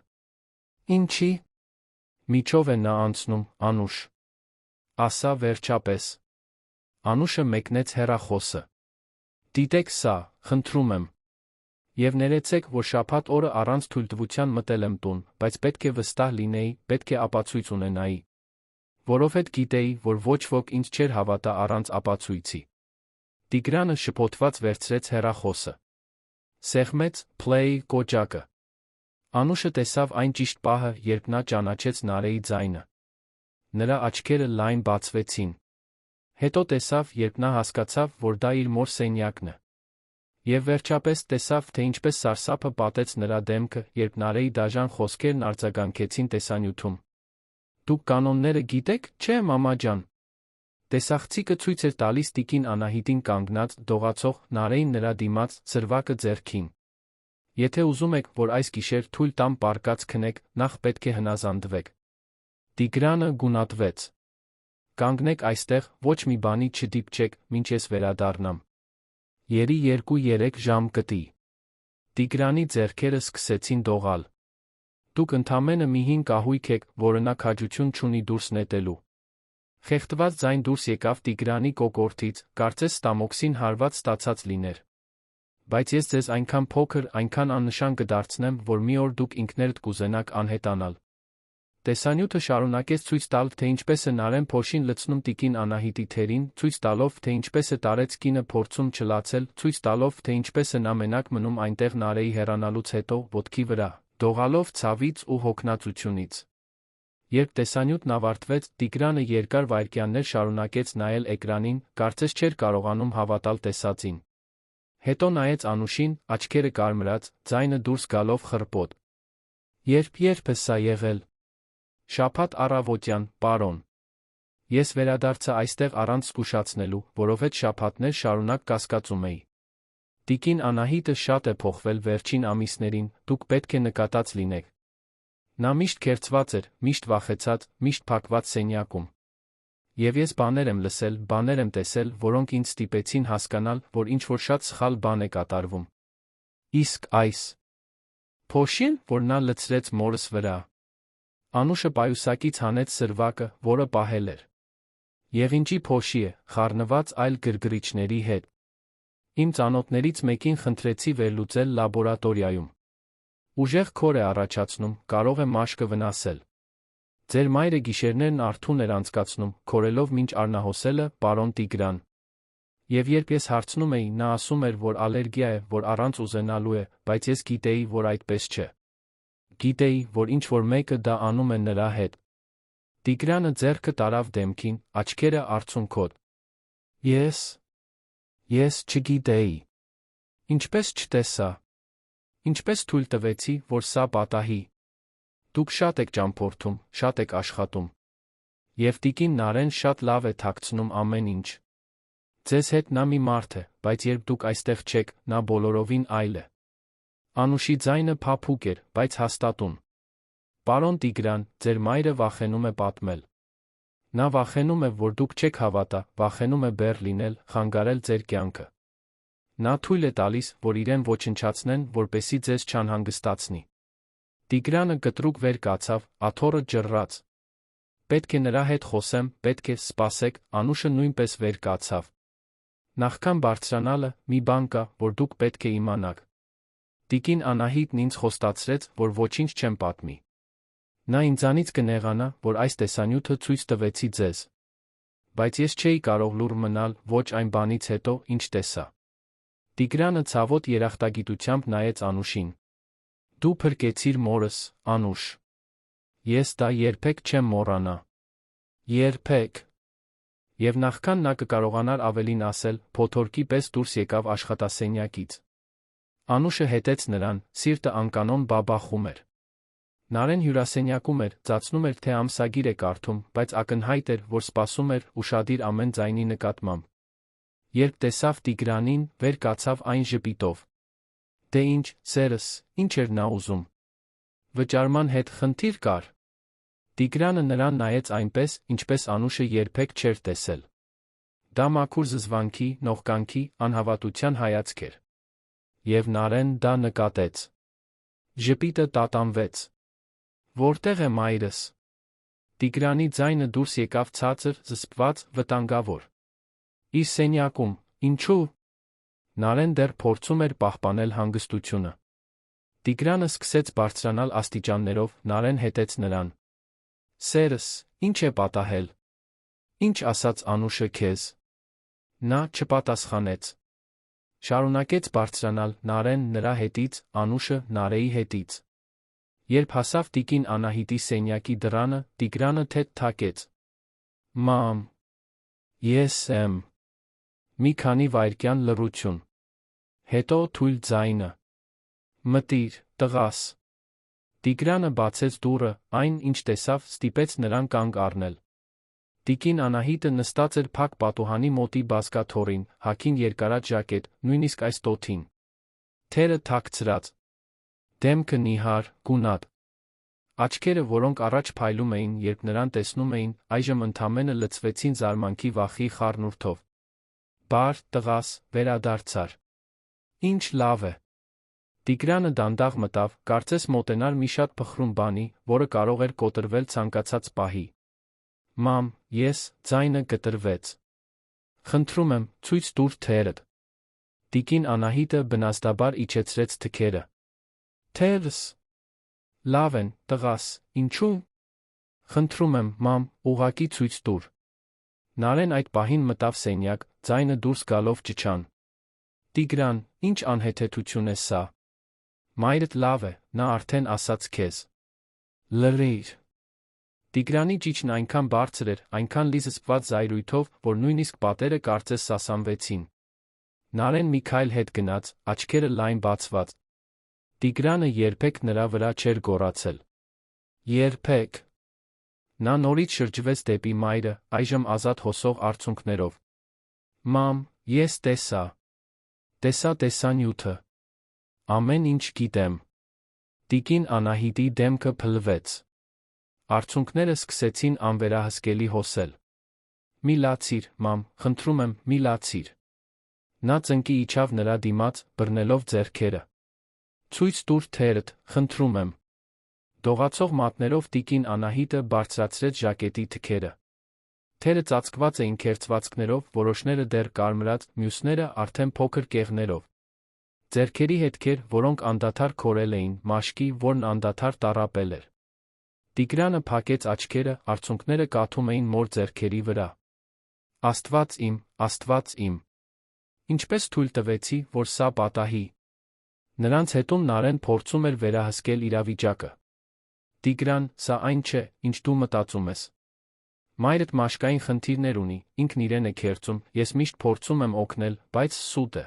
Ինչի։ Միջով է նա անցնում, Անուշ։ Ասա վերջապես։ Անուշը մեկնեց հեռախոսը։ Դիտեք սա, խնդրում եմ։ Եվ ներեցեք, որ շաբաթ օրը առանց թույլտվության մտել եմ տուն, բայց պետք է վստահ լինեի, պետք է ապացույց ունենայի։ Որովհետև գիտեի, որ ոչ ոք ինձ չէր հավատա առանց ապացույցի։ Տիգրանը շփոթված վերցրեց հեռախոսը։ Սեղմեց play կոճակը։ Անուշը տեսավ այն ճիշտ պահը, երբ նա ճանաչեց Նարեի ձայնը։ Նրա աչքերը լայն բացվեցին։ Հետո տեսավ, երբ նա հասկացավ, որ դա իր մոր սենյակն է։ Եվ վերջապես տեսավ, թե ինչպես սարսափը պատեց նրա դեմքը, երբ Նարեի դաժան խոսքերն արձագանքեցին տեսանյութում։ Դուք կանոնները գիտեք, չէ՞ մամա ջան։ Տեսախցիկը ցույց էր տալիս տիկին Անահիտին կանգնած, դողացող, Նարեին նրա դիմաց, սրվակը ձեռքին։ Եթե ուզում եք, որ այս գիշեր թույլ տամ պարկած քնեք, նախ պետք է հնազանդվեք։ Տիգրանը գունատվեց։ Կանգնեք այստեղ, ոչ մի բանի չդիպչեք, մինչ ես վերադառնամ։ Երի 2-3 ժամ կտի։ Տիգրանի ձեռքերը սկսեցին դողալ։ Դուք ընդամենը մի հին կահույք եք, որը նա քաջություն չունի դուրս նետելու։ Խեղդված ձայն դուրս եկավ Տիգրանի կոկորդից, կարծես ստամոքսին հարված ստացած լիներ։ Բայց ես ձեզ այնքան փոքր, այնքան աննշան կդարձնեմ, որ մի օր դուք ինքներդ կուզենաք անհետանալ։ Տեսանյութը շարունակեց ցույց տալ, թե ինչպես է Նարեն փոշին լցնում տիկին Անահիտի թերին, ցույց տալով, թե ինչպես է տարեց կինը փորձում չլացել, ցույց տալով, թե ինչպես է նա մենակ մնում այնտեղ Նարեի հեռանալուց հետո, ոտքի վրա, դողալով ցավից ու հոգնածությունից։ Երբ տեսանյութն ավարտվեց, Տիգրանը երկար վայրկյաններ շարունակեց նայել էկրանին, կարծես չէր կարողանում հավատալ տեսածին։ Հետո նայեց Անուշին, աչքերը կարմրած, ձայնը դուրս գալով խռպոտ։ Երբ է սա եղել։ Շաբաթ առավոտյան, պարոն։ Ես վերադարձա այստեղ առանց զգուշացնելու, որովհետև շաբաթներ շարունակ կասկածում էի։ Տիկին Անահիտը շատ է փոխվել վերջին ամիսներին, դուք պետք է նկատած լինեք։ Նա միշտ քերծված էր, միշտ վախեցած, միշտ փակված սենյակում։ Եվ ես բաներ եմ լսել, բաներ եմ տեսել, որոնք ինձ ստիպեցին հասկանալ, որ ինչ-որ շատ սխալ բան է կատարվում։ Իսկ այս փոշին, որ նա լցրեց մորս վրա։ Անուշը պայուսակից հանեց սրվակը, որը պահել էր։ Եղինջի փոշի է, խառնված այլ գրգռիչների հետ։ Իմ ծանոթներից մեկին խնդրեցի վերլուծել լաբորատորիայում։ Ուժեղ քոր է առաջացնում, կարող է մաշկը վնասել։ Ձեր մայրը գիշերներն արթուն էր անցկացնում, քորելով մինչ արնահոսելը, պարոն Տիգրան։ Եվ երբ ես հարցնում էի, նա ասում էր, որ ալերգիա է, որ առանց ուզենալու է, բայց ես գիտեի, որ այդպես չէ։ Գիտեի, որ ինչ-որ մեկը դա անում է նրա հետ։ Տիգրանը ձեռքը տարավ դեմքին, աչքերը արցունքոտ։ Ես չգիտեի։ Ինչպես չտեսա։ Ինչպես թույլ տվեցի, որ սա պատահի։ Դուք շատ եք ճամփորդում, շատ եք աշխատում։ Եվ տիկին Նարեն շատ լավ է թաքցնում ամեն ինչ։ Ձեզ հետ նա մի մարդ է, բայց երբ դուք այստեղ չեք, նա բոլորովին այլ է։ Անուշի ձայնը փափուկ էր, բայց հաստատուն։ Պարոն Տիգրան, ձեր մայրը վախենում է պատմել։ Նա վախենում է, որ դուք չեք հավատա, վախենում է բեռ լինել, խանգարել ձեր կյանքը։ Նա թույլ է տալիս, որ իրեն ոչնչացնեն, որպեսզի ձեզ չանհանգստացնի։ Տիգրանը կտրուկ վեր կացավ, աթոռը ջռաց։ Պետք է նրա հետ խոսեմ, պետք է սպասեք, Անուշը նույնպես վեր կացավ։ Նախքան բարձրանալը, մի բան կա, որ դուք պետք է իմանաք։ Տիկին Անահիտն ինձ խոստացրեց, որ ոչինչ չեմ պատմի։ Նա ինձանից կնեղանա, որ այս տեսանյութը ցույց տվեցի ձեզ։ Բայց ես չէի կարող լուռ մնալ, ոչ այն բանից հետո, ինչ տեսա։ Տիգրանը ցավոտ երախտագիտությամբ նայեց Անուշին։ Դու փրկեցիր մորս, Անուշ։ Ես դա երբեք չեմ մոռանա։ Երբեք։ Եվ նախքան նա կկարողանար ավելին ասել, փոթորկի պես դուրս եկավ աշխատասենյակից։ Անուշը հետեց նրան, սիրտը անկանոն բաբախում էր։ Նարեն հյուրասենյակում էր, ծածնում էր, թե ամսագիր է կարդում, բայց ակնհայտ էր, որ սպասում էր, ուշադիր ամեն ձայնի նկատմամբ։ Երբ տեսավ Տիգրանին, վեր կացավ այն ժպիտով։ Դե ինչ, սերս, ինչ էր նա ուզում։ Վճարման հետ խնդիր կար։ Տիգրանը նրան նայեց այնպես, ինչպես Անուշը երբեք չէր տեսել։ Դա մաքուր զզվանքի, նողկանքի, անհավատության հայացք էր։ Եվ Նարեն դա նկատեց։ Ժպիտը տատանվեց։ Որտեղ է մայրս։ Տիգրանի ձայնը դուրս եկավ ցածր, զսպված, վտանգավոր։ Իր սենյակում, ինչու։ Նարեն դեռ փորձում էր պահպանել հանգստությունը։ Տիգրանը սկսեց բարձրանալ աստիճաններով, Նարեն հետեց նրան։ Սերս, ինչ է պատահել։ Ինչ ասաց Անուշը քեզ։ Նա չպատասխանեց։ Շարունակեց բարձրանալ, Նարեն նրա հետից, Անուշը Նարեի հետից։ Երբ հասավ տիկին Անահիտի սենյակի դռանը, Տիգրանը թեթ թակեց։ Մամ։ Ես եմ։ Մի քանի վայրկյան լռություն։ Հետո թույլ ձայնը։ Մտիր, տղաս։ Տիգրանը բացեց դուռը, այն, ինչ տեսավ, ստիպեց նրան կանգ առնել։ Տիկին Անահիտը նստած էր փակ պատուհանի մոտի բազկաթոռին, հագին երկարած ժակետ, նույնիսկ այս տոթին։ Թերը թաքցրած։ Դեմքը նիհար, գունատ։ Աչքերը, որոնք առաջ փայլում էին, երբ նրան տեսնում էին, այժմ ընդամենը լցվեցին զարմանքի վախի խառնուրդով։ Բար, տղաս, վերադարձար։ Ինչ լավ է։ Տիգրանը դանդաղ մտավ, կարծես մոտենար մի շատ փխրուն բանի, որը կարող էր կոտրվել ցանկացած պահի։ Մամ, ես, ձայնը կտրվեց։ Խնդրում եմ, ցույց տուր թերդ։ Տիկին Անահիտը բնազդաբար իջեցրեց թքերը։ Թերս։ Լավ են, տղաս, ինչու՞։ Խնդրում եմ, մամ, ուղղակի ցույց տուր։ Նարեն այդ պահին մտավ սենյակ, ձայնը դուրս գալով ճչան։ Տիգրան, ինչ անհեթեթություն է սա։ Մայրդ լավ է, նա արդեն ասաց քեզ։ Լրիր։ Տիգրանի ճիչն այնքան բարձր էր, այնքան լի զսպված զայրույթով, որ նույնիսկ պատերը կարծես սասանվեցին։ Նարեն մի քայլ հետ գնաց, աչքերը լայն բացված։ Տիգրանը երբեք նրա վրա չէր գոռացել։ Երբեք։ Նա նորից շրջվեց դեպի մայրը, այժմ ազատ հոսող արցունքներով։ Մամ, ես տեսա։ Տեսա տեսանյութը։ Ամեն ինչ գիտեմ։ Տիկին Անահիտի դեմքը փլվեց։ Արցունքները սկսեցին անվերահսկելի հոսել։ Մի լացիր, մամ, խնդրում եմ, մի լացիր։ Նա ծնկի իջավ նրա դիմաց, բռնելով ձեռքերը։ Ցույց տուր թերդ, խնդրում եմ։ Դողացող մատներով տիկին Անահիտը բարձրացրեց ժակետի թքերը։ Թերը ծածկված էին քերծվածքներով, որոշները դեռ կարմրած, մյուսները արդեն փոքր կեղներով։ Ձեռքերի հետքեր, որոնք անդադար քորել էին, մաշկի, որն անդադար տառապել էր։ Տիգրանը փակեց աչքերը, արցունքները կաթում էին մոր ձեռքերի վրա։ Աստված իմ, Աստված իմ։ Ինչպես թույլ տվեցի, որ սա պատահի։ Նրանց հետում Նարեն փորձում էր վերահսկել իրավիճակը։ Տիգրան, սա այն չէ, ինչ դու մտածում ես։ Մայրդ մաշկային խնդիրներ ունի, ինքն իրեն է քերծում, ես միշտ փորձում եմ օգնել, բայց սուտ է։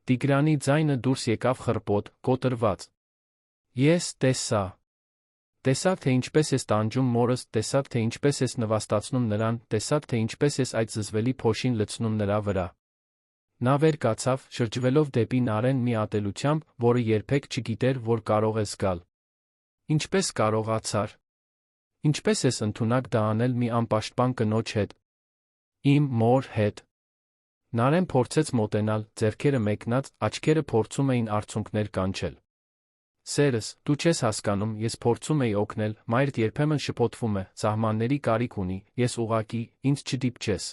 Տիգրանի ձայնը դուրս եկավ խռպոտ, կոտրված։ Ես տեսա։ Տեսաք, թե ինչպես ես տանջում մորս, տեսաք, թե ինչպես ես նվաստացնում նրան, տեսաք, թե ինչպես ես այդ զզվելի փոշին լցնում նրա վրա։ Նա վեր կացավ, շրջվելով դեպի Նարեն մի ատելությամբ, որը երբեք չգիտեր, որ կարող է զգալ։ Ինչպես կարողացար։ Ինչպես ես ընդունակ դա անել մի անպաշտպան կնոջ հետ։ Իմ մոր հետ։ Նարեն փորձեց մոտենալ, ձեռքերը մեկնած, աչքերը փորձում էին արցունքներ կանչել։ Սերս, դու չես հասկանում, ես փորձում էի օգնել, մայրդ երբեմն շփոթվում է, սահմանների կարիք ունի, ես ուղղակի, ինձ չդիպչես։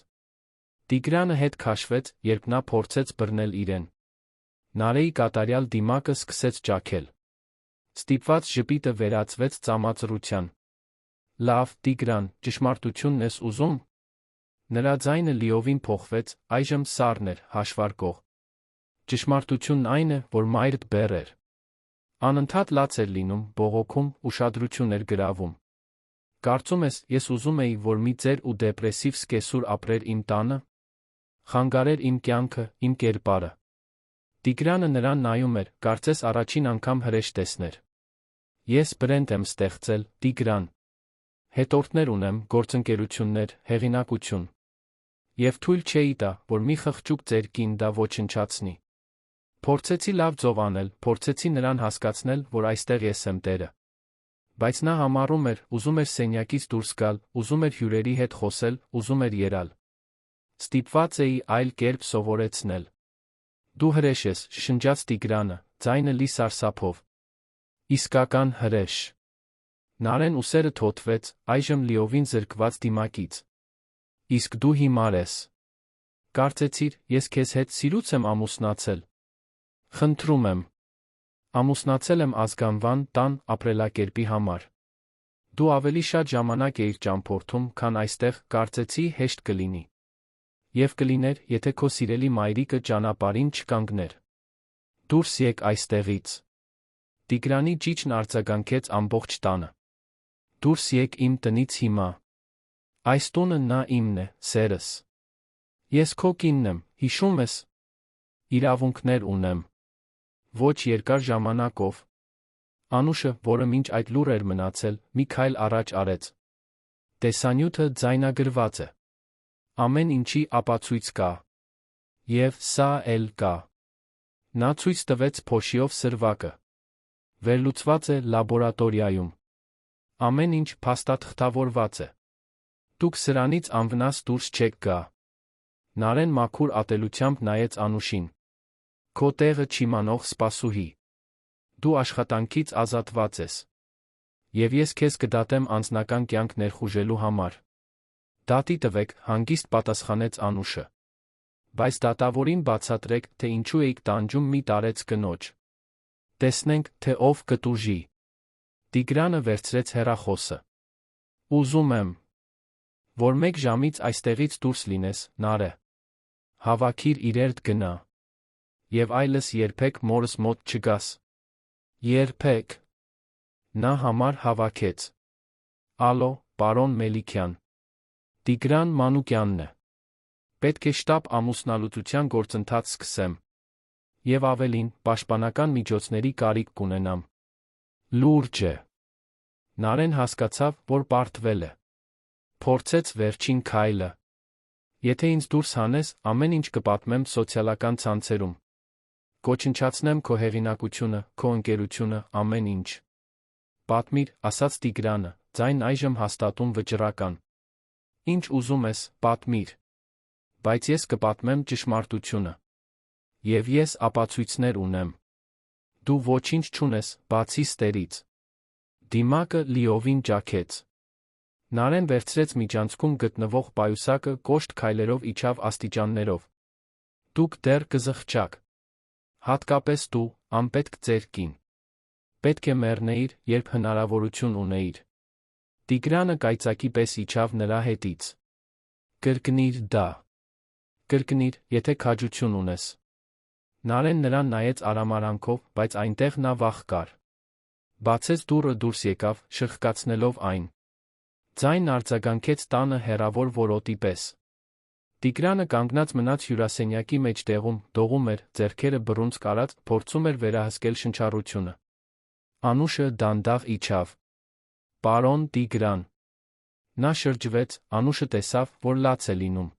Տիգրանը հետ քաշվեց, երբ նա փորձեց բռնել իրեն։ Նարեի կատարյալ դիմակը սկսեց ճաքել։ Ստիպված ժպիտը վերածվեց ծամածռության։ Լավ, Տիգրան, ճշմարտությունն ես ուզում։ Նրա ձայնը լիովին փոխվեց, այժմ սառն էր, հաշվարկող։ Ճշմարտությունն այն է, որ մայրդ բեռ էր։ Անընդհատ լաց էր լինում, բողոքում, ուշադրություն էր գրավում։ Կարծում ես, ես ուզում էի, որ մի ծեր ու դեպրեսիվ սկեսուր ապրեր իմ տանը։ Խանգարեր իմ կյանքը, իմ կերպարը։ Տիգրանը նրան նայում էր, կարծես առաջին անգամ հրեշ տեսներ։ Ես բրենդ եմ ստեղծել, Տիգրան։ Հետորդներ ունեմ, գործընկերություններ, հեղինակություն։ Եվ թույլ չէի տա, որ մի խղճուկ ծեր կին դա ոչնչացնի։ Փորձեցի լավ ձով անել, փորձեցի նրան հասկացնել, որ այստեղ ես եմ տերը։ Բայց նա համառում էր, ուզում էր սենյակից դուրս գալ, ուզում էր հյուրերի հետ խոսել, ուզում էր երալ։ Ստիպված էի այլ կերպ սովորեցնել։ Դու հրեշ ես, շշնջաց Տիգրանը, ձայնը լի սարսափով։ Իսկական հրեշ։ Նարեն ուսերը թոթվեց, այժմ լիովին զրկված դիմակից։ Իսկ դու հիմար ես։ Կարծեցիր, ես քեզ հետ սիրուց եմ ամուսնացել։ Խնդրում եմ։ Ամուսնացել եմ ազգանվան, տան, ապրելակերպի համար։ Դու ավելի շատ ժամանակ էիր ճամփորդում, քան այստեղ, կարծեցի հեշտ կլինի։ Եվ կլիներ, եթե քո սիրելի մայրիկը ճանապարհին չկանգներ։ Դուրս եկ այստեղից։ Տիգրանի ճիչն արձագանքեց ամբողջ տանը։ Դուրս եկ իմ տնից հիմա։ Այս տունը նա իմն է, սերս։ Ես քո կինն եմ, հիշում ես։ Իրավունքներ ունեմ։ Ոչ երկար ժամանակով։ Անուշը, որը մինչ այդ լուռ էր մնացել, մի քայլ առաջ արեց։ Տեսանյութը ձայնագրված է։ Ամեն ինչի ապացույց կա։ Եվ սա էլ կա։ Նա ցույց տվեց փոշիով սրվակը։ Վերլուծված է լաբորատորիայում։ Ամեն ինչ փաստաթղթավորված է։ Դուք սրանից անվնաս դուրս չեք գա։ Նարեն մաքուր ատելությամբ նայեց Անուշին։ Քո տեղը չիմանող սպասուհի։ Դու աշխատանքից ազատված ես։ Եվ ես քեզ կդատեմ անձնական կյանք ներխուժելու համար։ Դատի տվեք, հանգիստ պատասխանեց Անուշը։ Բայց դատավորին բացատրեք, թե ինչու էիք տանջում մի տարեց կնոջ։ Տեսնենք, թե ով կտուժի։ Տիգրանը վերցրեց հեռախոսը։ Ուզում եմ, որ 1 ժամից այստեղից դուրս լինես, Նարէ։ Հավաքիր իրերդ գնա։ Եվ այլս երբեք մորս մոտ չգաս։ Երբեք։ Նա համար հավաքեց։ Ալո, պարոն Մելիքյան։ Տիգրան Մանուկյանն է։ Պետք է շտապ ամուսնալուծության գործընթաց սկսեմ։ Եվ ավելին, պաշտպանական միջոցների կարիք կունենամ։ Լուրջ է։ Նարեն հասկացավ, որ պարտվել է։ Փորձեց վերջին քայլը։ Եթե ինձ դուրս հանես, ամեն ինչ կպատմեմ սոցիալական ցանցերում։ Կոչնչացնեմ քո հեղինակությունը, քո ընկերությունը, ամեն ինչ։ Պատմիր, ասաց Տիգրանը, ձայն այժմ հաստատում վճռական։ Ինչ ուզում ես, պատմիր։ Բայց ես կպատմեմ ճշմարտությունը։ Եվ ես ապացույցներ ունեմ։ Դու ոչինչ չունես, բացի ստերից։ Դիմակը լիովին ճաքեց։ Նարեն վերցրեց միջանցքում գտնվող պայուսակը, կոշտ քայլերով իջավ աստիճաններով։ Դուք դեռ կզղջաք։ Հատկապես դու, անպետք ծեր կին։ Պետք է մեռնեիր, երբ հնարավորություն ունեիր։ Տիգրանը կայծակի պես իջավ նրա հետից։ Կրկնիր դա։ Կրկնիր, եթե քաջություն ունես։ Նարեն նրան նայեց արամարանքով, բայց այնտեղ նա վախ կար։ Բացեց դուռը, դուրս եկավ, շրխկացնելով այն։ Ձայն արձագանքեց տանը հեռավոր որոտի պես։ Տիգրանը կանգնած մնաց հյուրասենյակի մեջտեղում, դողում էր, ձեռքերը բռունցք արած, փորձում էր վերահսկել շնչառությունը։ Անուշը դանդաղ իջավ։ Պարոն Տիգրան։ Նա շրջվեց, Անուշը տեսավ, որ լաց է լինում։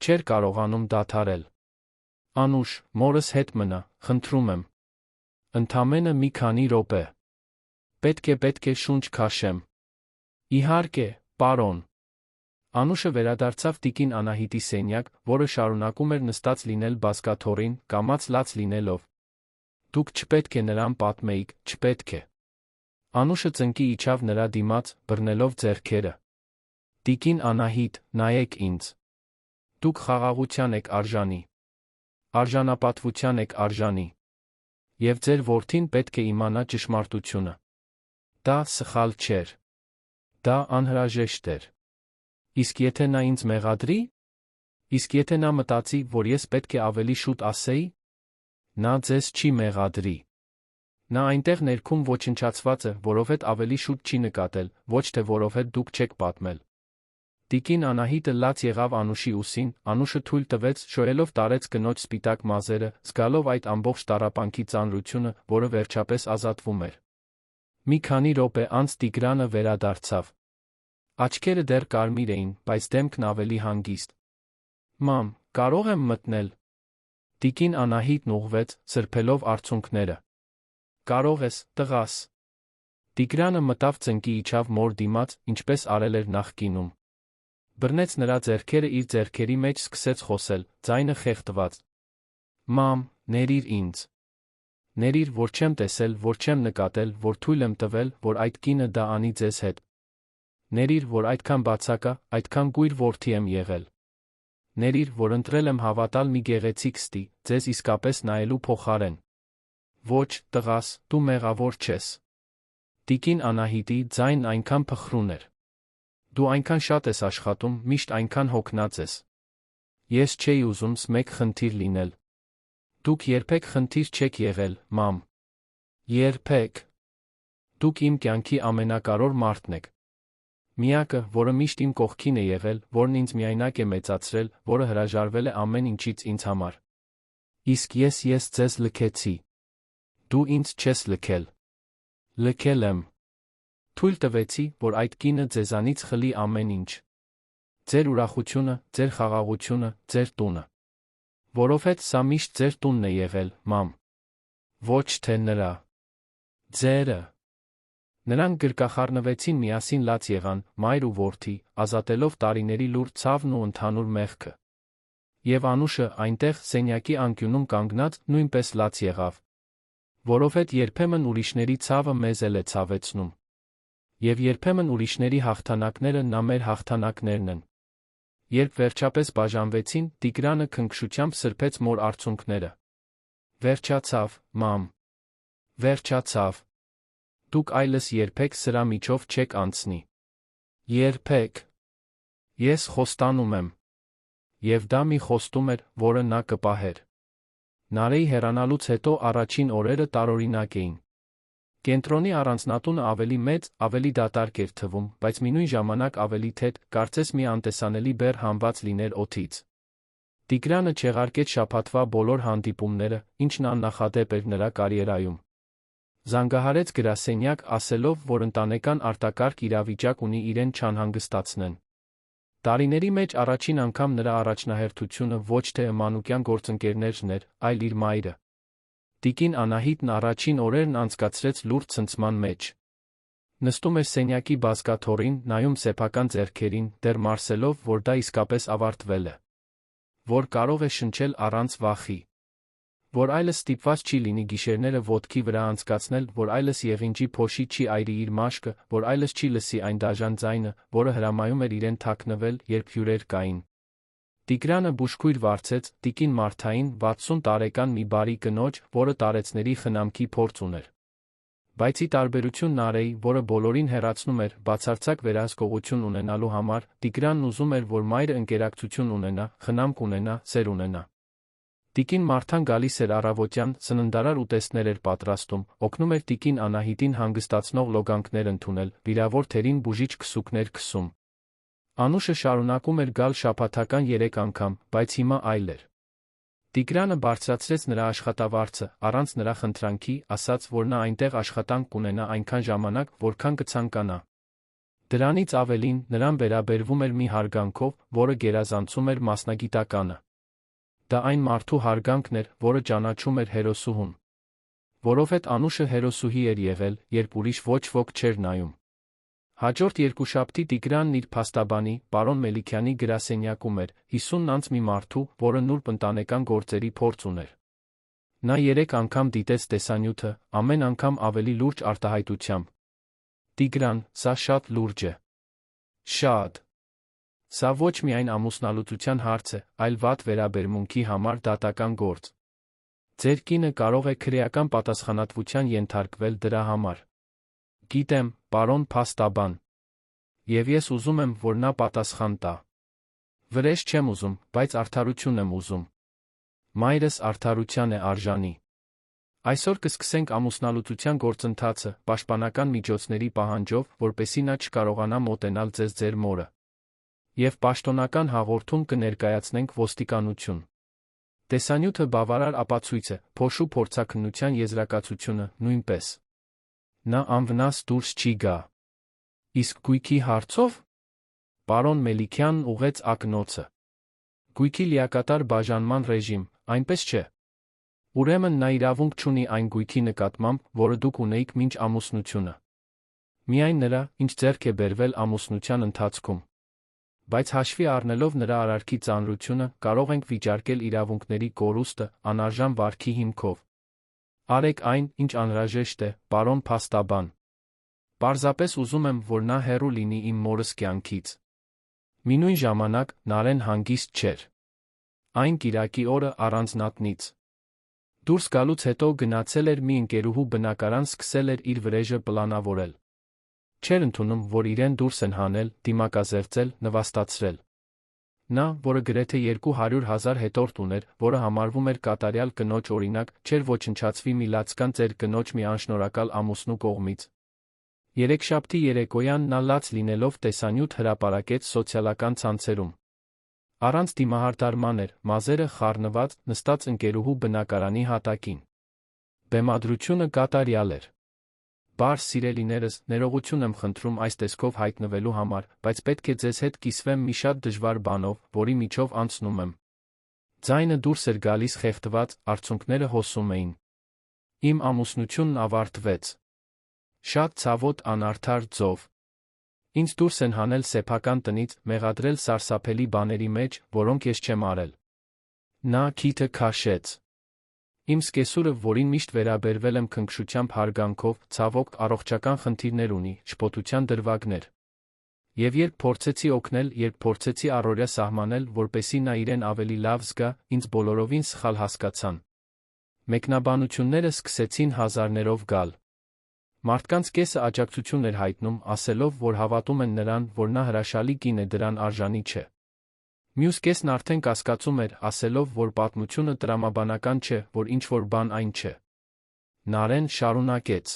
Չէր կարողանում դադարել։ Անուշ, մորս հետ մնա, խնդրում եմ։ Ընդամենը մի քանի րոպե։ Պետք է շունչ քաշեմ։ Իհարկե, պարոն։ Անուշը վերադարձավ տիկին Անահիտի սենյակ, որը շարունակում էր նստած լինել բազկաթոռին, կամաց լաց լինելով։ Դուք չպետք է նրան պատմեիք, չպետք է։ Անուշը ծնկի իջավ նրա դիմաց, բռնելով ձեռքերը։ Տիկին Անահիտ, նայեք ինձ։ Դուք խաղաղության եք արժանի։ Արժանապատվության եք արժանի։ Եվ ձեր որդին պետք է իմանա ճշմարտությունը։ Դա սխալ չէր։ Դա անհրաժեշտ էր։ Իսկ եթե նա ինձ մեղադրի։ Իսկ եթե նա մտածի, որ ես պետք է ավելի շուտ ասեի։ Նա ձեզ չի մեղադրի։ Նա այնտեղ ներքում ոչնչացված է, որովհետև ավելի շուտ չի նկատել, ոչ թե որովհետև դուք չեք պատմել։ Տիկին Անահիտը լաց եղավ Անուշի ուսին, Անուշը թույլ տվեց, շոյելով տարեց կնոջ սպիտակ մազերը, զգալով այդ ամբողջ տառապանքի ծանրությունը, որը վերջապես ազատվում էր։ Մի քանի րոպե անց Տիգրանը վերադարձավ։ Աչքերը դեռ կարմիր էին, բայց դեմքն ավելի հանգիստ։ Մամ, կարող եմ մտնել։ Տիկին Անահիտն ուղղվեց, սրբելով արցունքները։ Կարող ես, տղաս։ Տիգրանը մտավ ծնկի իջավ մոր դիմաց, ինչպես արել էր նախկինում։ Բռնեց նրա ձեռքերը իր ձեռքերի մեջ, սկսեց խոսել, ձայնը խեղդված։ Մամ, ներիր ինձ։ Ներիր, որ չեմ տեսել, որ չեմ նկատել, որ թույլ եմ տվել, որ այդ կինը դա անի ձեզ հետ։ Ներիր, որ այդքան բացակա, այդքան կույր որդի եմ եղել։ Ներիր, որ ընտրել եմ հավատալ մի գեղեցիկ ստի, ձեզ իսկապես նայելու փոխարեն։ Ոչ, տղաս, դու մեղավոր չես։ Տիկին Անահիտի ձայնն այնքան փխրուն էր։ Դու այնքան շատ ես աշխատում, միշտ այնքան հոգնած ես։ Ես չէի ուզում մեկ խնդիր լինել։ Դուք երբեք խնդիր չեք եղել, մամ։ Երբեք։ Դուք իմ կյանքի ամենակարևոր մարդն եք։ Միակը, որը միշտ իմ կողքին է եղել, որն ինձ միայնակ է մեծացրել, որը հրաժարվել է ամեն ինչից ինձ համար։ Իսկ ես ձեզ լքեցի։ Դու ինձ չես լքել։ Լքել եմ։ Թույլ տվեցի, որ այդ կինը ձեզանից խլի ամեն ինչ։ Ձեր ուրախությունը, ձեր խաղաղությունը, ձեր տունը։ Որովհետև սա միշտ ձեր տունն է եղել, մամ։ Ոչ թե նրա։ Ձերը։ Նրանք գրկախառնվեցին միասին լաց եղան, մայր ու որդի, ազատելով տարիների լուր ցավն ու ընդհանուր մեղքը։ Եվ Անուշը այնտեղ սենյակի անկյունում կանգնած նույնպես լաց եղավ, որովհետև երբեմն ուրիշների ցավը մեզ էլ է ցավեցնում։ Եվ երբեմն ուրիշների հաղթանակները նա մեր հաղթանակներն են։ Երբ վերջապես բաժանվեցին, Տիգրանը քնքշությամբ սրբեց մոր արցունքները։ Վերջացավ, մամ։ Վերջացավ։ Դուք այլս երբեք սրա միջով չեք անցնի։ Երբեք։ Ես խոստանում եմ։ Եվ դա մի խոստում էր, որը նա կպահեր։ Նարեի հեռանալուց հետո առաջին օրերը տարօրինակ էին։ Կենտրոնի առանձնատունը ավելի մեծ, ավելի դատարկ էր թվում, բայց մինույն ժամանակ ավելի թեթ, կարծես մի անտեսանելի բեռ հանված լիներ օդից։ Տիգրանը չեղարկեց շաբաթվա բոլոր հանդիպումները, ինչն աննախադեպ էր նրա կարիերայում։ Զանգահարեց գրասենյակ, ասելով, որ ընտանեկան արտակարգ իրավիճակ ունի իրեն չանհանգստացնեն։ Տարիների մեջ առաջին անգամ նրա առաջնահերթությունը ոչ թե մանուկյան գործընկերներն էր, այլ իր մայրը։ Տիկին Անահիտն առաջին օրերն անցկացրեց լուրջ ցնցման մեջ։ Նստում էր սենյակի բազկաթոռին, նայում սեփական ձեռքերին, դեռ մարսելով, որ դա իսկապես ավարտվել է։ Որ կարող է շնչել առանց վախի։ Որ այլս ստիպված չի լինի գիշերները ոտքի վրա անցկացնել, որ այլս եղինջի փոշի չի այրի իր մաշկը, որ այլս չի լսի այն դաժան ձայնը, որը հրամայում էր իրեն թաքնվել, երբ հյուրեր կային։ Տիգրանը բուժքույր վարձեց տիկին Մարթային 60 տարեկան մի բարի կնոջ, որը տարեցների խնամքի փորձ ուներ։ Բայց ի տարբերություն Նարեի, որը բոլորին հեռացնում էր բացարձակ վերահսկողություն ունենալու համար, Տիգրանն ուզում էր, որ մայրը ընկերակցություն ունենա, խնամք ունենա, սեր ունենա։ Տիկին Մարթան գալիս էր առավոտյան, սննդարար ուտեստներ էր պատրաստում, օգնում էր տիկին Անահիտին հանգստացնող լոգանքներ ընդունել, վիրավոր թերին բուժիչ քսուկներ քսում։ Անուշը շարունակում էր գալ շաբաթական 3 անգամ, բայց հիմա այլ էր։ Տիգրանը բարձրացրեց նրա աշխատավարձը, առանց նրա խնդրանքի, ասաց, որ նա այնտեղ աշխատանք կունենա այնքան ժամանակ, որքան կցանկանա։ Դրանից ավելին, նրան վերաբերվում էր մի հարգանքով, որը գերազանցում էր մասնագիտականը։ Դա այն մարդու հարգանքն էր, որը ճանաչում էր հերոսուհուն։ Որովհետև Անուշը հերոսուհի էր եղել, երբ ուրիշ ոչ ոք չէր նայում։ Հաջորդ երկուշաբթի Տիգրանն իր փաստաբանի, պարոն Մելիքյանի գրասենյակում էր, 50 անց մի մարդու, որը նուրբ ընտանեկան գործերի փորձ ուներ։ Նա 3 անգամ դիտեց տեսանյութը, ամեն անգամ ավելի լուրջ արտահայտությամբ։ Տիգրան, սա շատ լուրջ է։ Շատ։ Սա ոչ միայն ամուսնալուծության հարց է, այլ վատ վերաբերմունքի համար դատական գործ։ Ձեր կինը կարող է քրեական պատասխանատվության ենթարկվել դրա համար։ Գիտեմ, պարոն փաստաբան։ Եվ ես ուզում եմ, որ նա պատասխան տա։ Վրեժ չեմ ուզում, բայց արդարություն եմ ուզում։ Մայրս արդարության է արժանի։ Այսօր կսկսենք ամուսնալուծության գործընթացը, պաշտպանական միջոցների պահանջով, որպեսզի նա չկարողանա մոտենալ ձեզ ձեր մորը։ Եվ պաշտոնական հաղորդում կներկայացնենք ոստիկանություն։ Տեսանյութը բավարար ապացույց է, փոշու փորձաքննության եզրակացությունը նույնպես։ Նա անվնաս դուրս չի գա։ Իսկ գույքի հարցով։ Պարոն Մելիքյանն ուղղեց ակնոցը։ Գույքի լիակատար բաժանման ռեժիմ, այնպես չէ։ Ուրեմն նա իրավունք չունի այն գույքի նկատմամբ, որը դուք ունեիք մինչ ամուսնությունը։ Միայն նրա, ինչ ձեռք է բերվել ամուսնության ընթացքում։ Բայց հաշվի առնելով նրա արարքի ծանրությունը, կարող ենք վիճարկել իրավունքների կորուստը անարժան վարքի հիմքով։ Արեք այն, ինչ անհրաժեշտ է, պարոն փաստաբան։ Պարզապես ուզում եմ, որ նա հեռու լինի իմ մորս կյանքից։ Մինույն ժամանակ Նարեն հանգիստ չէր։ Այն կիրակի օրը առանձնատնից դուրս գալուց հետո գնացել էր մի ընկերուհու բնակարան, սկսել էր իր վրեժը պլանավորել։ Չէր ընդունում, որ իրեն դուրս են հանել, դիմակազերծել, նվաստացրել։ Նա, որը գրեթե 200,000 հետորդ ուներ, որը համարվում էր կատարյալ կնոջ օրինակ, չէր ոչնչացվի մի լացկան ծեր կնոջ մի անշնորհակալ ամուսնու կողմից։ Երեքշաբթի երեկոյան նա լաց լինելով տեսանյութ հրապարակեց սոցիալական ցանցերում։ Առանց դիմահարդարման էր, մազերը խառնված, նստած ընկերուհու բնակարանի հատակին։ Բեմադրությունը կատարյալ էր։ Բարս սիրելիներս, ներողություն եմ խնդրում այս տեսքով հայտնվելու համար, բայց պետք է ձեզ հետ կիսվեմ մի շատ դժվար բանով, որի միջով անցնում եմ։ Ձայնը դուրս էր գալիս խեղդված, արցունքները հոսում էին։ Իմ ամուսնությունն ավարտվեց։ Շատ ցավոտ անարդար ձով։ Ինձ դուրս են հանել սեփական տնից, մեղադրել սարսափելի բաների մեջ, որոնք ես չեմ արել։ Նա քիթը քաշեց։ Իմ սկեսուրը, որին միշտ վերաբերվել եմ քնքշությամբ հարգանքով, ցավոք, առողջական խնդիրներ ունի, շփոթության դրվագներ։ Եվ երբ փորձեցի օգնել, երբ փորձեցի առօրյա սահմանել, որպեսզի նա իրեն ավելի լավ զգա, ինձ բոլորովին սխալ հասկացան։ Մեկնաբանությունները սկսեցին հազարներով գալ։ Մարդկանց կեսը աջակցություն էր հայտնում, ասելով, որ հավատում են նրան, որ նա հրաշալի կին է, դրան արժանի չէ։ Մյուս կեսն արդեն կասկածում էր, ասելով, որ պատմությունը տրամաբանական չէ, որ ինչ-որ բան այն չէ։ Նարեն շարունակեց.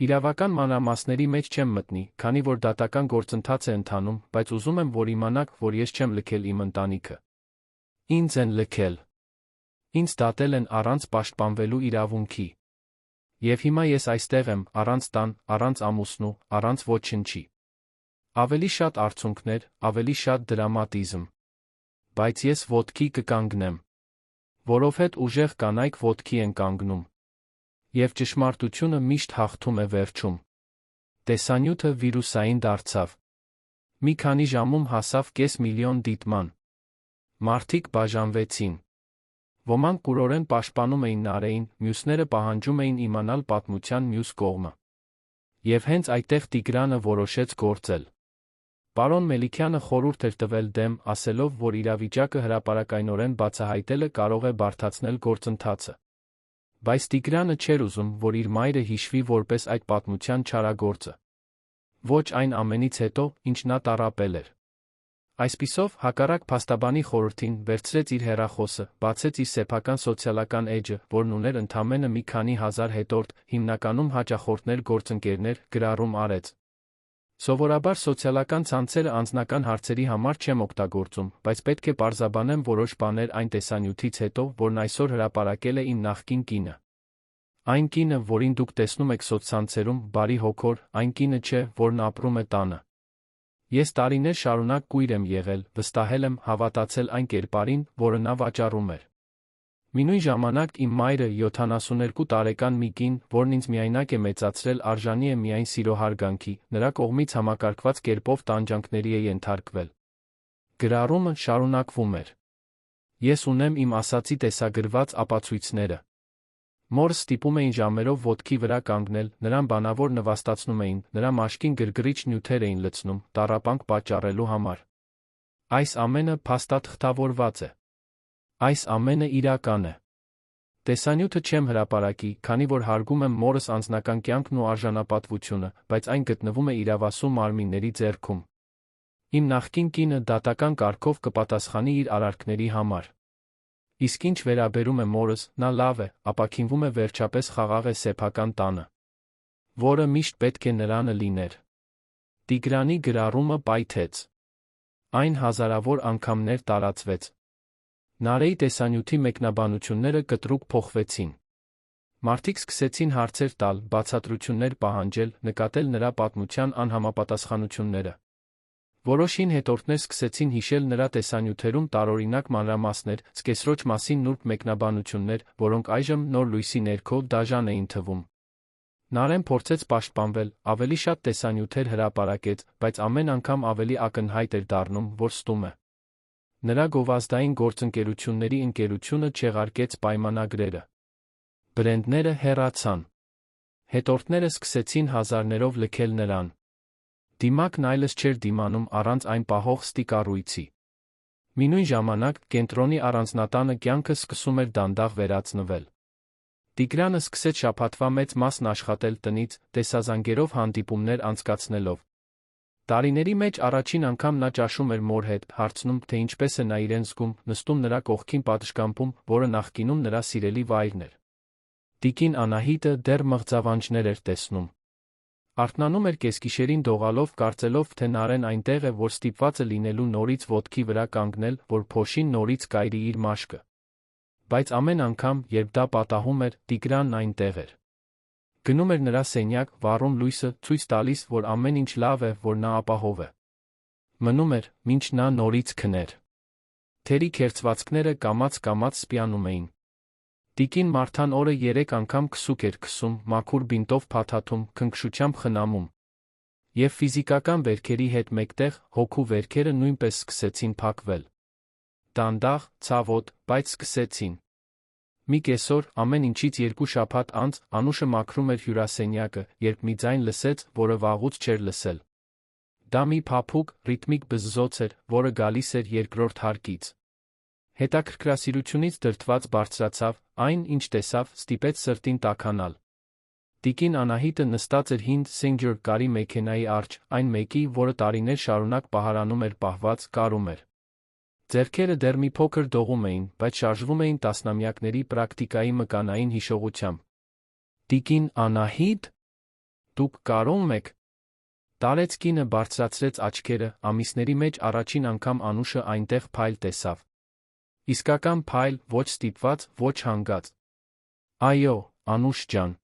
Իրավական մանրամասների մեջ չեմ մտնի, քանի որ դատական գործընթաց է ընթանում, բայց ուզում եմ, որ իմանաք, որ ես չեմ լքել իմ ընտանիքը։ Ինձ են լքել։ Ինձ դատել են առանց պաշտպանվելու իրավունքի։ Եվ հիմա ես այստեղ եմ, առանց տան, առանց ամուսնու, առանց ոչնչի։ Ավելի շատ արցունքներ, ավելի շատ դրամատիզմ։ Բայց ես ոտքի կկանգնեմ։ Որովհետև ուժեղ կանայք ոտքի են կանգնում։ Եվ ճշմարտությունը միշտ հաղթում է վերջում։ Տեսանյութը վիրուսային դարձավ։ Մի քանի ժամում հասավ կես միլիոն դիտման։ Մարդիկ բաժանվեցին։ Ոմանք կուրորեն պաշտպանում էին Նարեին, մյուսները պահանջում էին իմանալ պատմության մյուս կողմը։ Եվ հենց այդտեղ Տիգրանը որոշեց գործել։ Պարոն Մելիքյանը խորհուրդ էր տվել դեմ, ասելով, որ իրավիճակը հրապարակայնորեն բացահայտելը կարող է բարդացնել գործընթացը։ Բայց Տիգրանը չէր ուզում, որ իր մայրը հիշվի որպես այդ պատմության չարագործը։ Ոչ այն ամենից հետո, ինչ նա տառապել էր։ Այսպիսով, հակառակ փաստաբանի խորհրդին, վերցրեց իր հեռախոսը, բացեց իր սեփական սոցիալական էջը, որն ուներ ընդամենը մի քանի հազար հետորդ, հիմնականում հաճախորդներ, գործընկերներ, գրառում արեց։ Սովորաբար սոցիալական ցանցերը անձնական հարցերի համար չեմ օգտագործում, բայց պետք է պարզաբանեմ որոշ բաներ այն տեսանյութից հետո, որն այսօր հրապարակել է իմ նախկին կինը։ Այն կինը, որին դուք տեսնում եք սոցցանցերում, բարի հոգոր, այն կինը չէ, որն ապրում է տանը։ Ես տարիներ շարունակ կույր եմ եղել, վստահել եմ, հավատացել այն կերպարին, որը նա վաճառում էր։ Մինույն ժամանակ իմ մայրը 72 տարեկան մի կին, որն ինձ միայնակ է մեծացրել, արժանի է միայն սիրո հարգանքի, նրա կողմից համակարգված կերպով տանջանքների է ենթարկվել։ Գրառումը շարունակվում էր։ Ես ունեմ իմ ասացի տեսագրված ապացույցները։ Մորս ստիպում էին ժամերով ոտքի վրա կանգնել, նրան բանավոր նվաստացնում էին, նրա մաշկին գրգռիչ նյութեր էին լցնում, տառապանք պատճառելու համար։ Այս ամենը փաստաթղթավորված է։ Այս ամենը իրական է։ Տեսանյութը չեմ հրապարակի, քանի որ հարգում եմ մորս անձնական կյանքն ու արժանապատվությունը, բայց այն գտնվում է իրավասու մարմինների ձեռքում։ Իմ նախկին կինը դատական կարգով կպատասխանի իր արարքների համար։ Իսկ ինչ վերաբերում է մորս, նա լավ է, ապաքինվում է վերջապես խաղաղ է սեփական տանը, որը միշտ պետք է նրանը լիներ։ Տիգրանի գրառումը պայթեց։ Այն հազարավոր անգամներ տարածվեց։ Նարեի տեսանյութի մեկնաբանությունները կտրուկ փոխվեցին։ Մարդիկ սկսեցին հարցեր տալ, բացատրություններ պահանջել, նկատել նրա պատմության անհամապատասխանությունները։ Որոշ հին հետորդներ սկսեցին հիշել նրա տեսանյութերում տարօրինակ մանրամասներ, սկեսրոջ մասին նուրբ մեկնաբանություններ, որոնք այժմ նոր լույսի ներքո դաժան էին թվում։ Նարեն փորձեց պաշտպանվել, ավելի շատ տեսանյութեր հրապարակեց, բայց ամեն անգամ ավելի ակնհայտ էր դառնում, որ ստում է։ Նրա գովազդային գործընկերությունների ընկերությունը չեղարկեց պայմանագրերը։ Բրենդները հեռացան։ Հետորդները սկսեցին հազարներով լքել նրան։ Դիմակն այլս չէր դիմանում առանց այն պահող ստի կառույցի։ Մինույն ժամանակ, կենտրոնի առանձնատանը կյանքը սկսում էր դանդաղ վերածնվել։ Տիգրանը սկսեց շաբաթվա մեծ մասն աշխատել տնից, տեսազանգերով հանդիպումներ անցկացնելով։ Տարիների մեջ առաջին անգամ նա ճաշում էր մոր հետ, հարցնում, թե ինչպես է նա իրեն զգում, նստում նրա կողքին պատշգամբում, որը նախկինում նրա սիրելի վայրն էր։ Տիկին Անահիտը դեռ մղձավանջներ էր տեսնում։ Արթնանում էր կեսգիշերին դողալով, կարծելով, թե Նարեն այնտեղ է, որ ստիպված է լինելու նորից ոտքի վրա կանգնել, որ փոշին նորից կայրի իր մաշկը։ Բայց ամեն անգամ, երբ դա պատահում էր, Տիգրանն այնտեղ էր։ Գնում էր նրա սենյակ, վառում լույսը, ցույց տալիս, որ ամեն ինչ լավ է, որ նա ապահով է։ Մնում էր, մինչ նա նորից քներ։ Թերի քերծվածքները կամաց-կամաց սպյանում էին։ Տիկին Մարթան օրը 3 անգամ քսուկ էր քսում, մաքուր բինտով փաթաթում, քնքշությամբ խնամում։ Եվ ֆիզիկական վերքերի հետ մեկտեղ հոգու վերքերը նույնպես սկսեցին փակվել։ Դանդաղ, ցավոտ, բայց սկսեցին։ Մի կեսօր, ամեն ինչից 2 շաբաթ անց, Անուշը մաքրում էր հյուրասենյակը, երբ մի ձայն լսեց, որը վաղուց չէր լսել։ Դա մի փափուկ, ռիթմիկ բզզոց էր, որը գալիս էր երկրորդ հարկից։ Հետաքրքրասիրությունից դրդված բարձրացավ, այն, ինչ տեսավ, ստիպեց սրտին տաքանալ։ Տիկին Անահիտը նստած էր հին Սենջեր կարի մեքենայի առջ, այն մեկի, որը տարիներ շարունակ պահարանում էր պահված, կարում էր։ Ձեռքերը դեռ մի փոքր դողում էին, բայց շարժվում էին տասնամյակների պրակտիկայի մկանային հիշողությամբ։ Տիկին Անահիտ, դուք կարում եք։ Տարեց կինը բարձրացրեց աչքերը, ամիսների մեջ առաջին անգամ Անուշը այնտեղ փայլ տեսավ։ Իսկական փայլ, ոչ ստիպված, ոչ հանգած։ Այո, Անուշ ջան։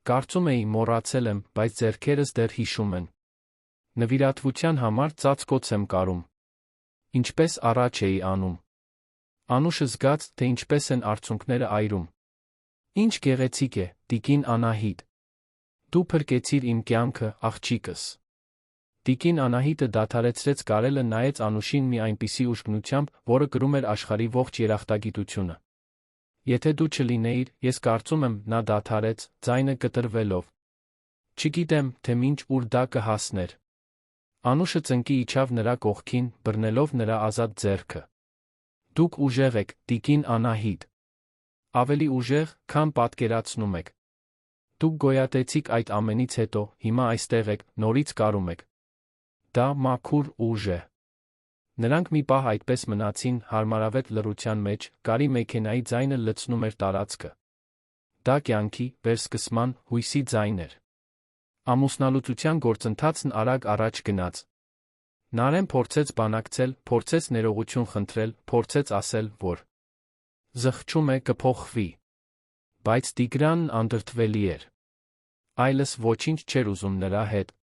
Կարծում էի մոռացել եմ, բայց ձեռքերս դեռ հիշում են։ Նվիրատվության համար ծածկոց եմ կարում։ Ինչպես առաջ էի անում։ Անուշը զգաց, թե ինչպես են արցունքները այրում։ Ինչ գեղեցիկ է, տիկին Անահիտ։ Դու փրկեցիր իմ կյանքը, աղջիկս։ Տիկին Անահիտը դադարեցրեց կարելը, նայեց Անուշին մի այնպիսի ուժգնությամբ, որը կրում էր աշխարհի ողջ երախտագիտությունը։ Եթե դու չլինեիր, ես կարծում եմ, նա դադարեց, ձայնը կտրվելով։ Չգիտեմ, թե մինչ ուր դա կհասներ։ Անուշը ծնկի իջավ նրա կողքին, բռնելով նրա ազատ ձեռքը։ Դուք ուժեղ եք, տիկին Անահիտ։ Ավելի ուժեղ, քան պատկերացնում եք։ Դուք գոյատեցիք այդ ամենից հետո, հիմա այստեղ եք, նորից կարում եք։ Դա մաքուր ուժ է։ Նրանք մի պահ այդպես մնացին, հարմարավետ լռության մեջ, կարի մեքենայի ձայնը լցնում էր տարածքը։ Դա կյանքի, վերսկսման, հույսի ձայն էր։ Ամուսնալուծության գործընթացն արագ առաջ գնաց։ Նարեն փորձեց բանակցել, փորձեց ներողություն խնդրել, փորձեց ասել, որ զղջում է կփոխվի։ Բայց Տիգրանն անդրդվելի էր։ Այլս ոչինչ չէր ուզում նրա հետ։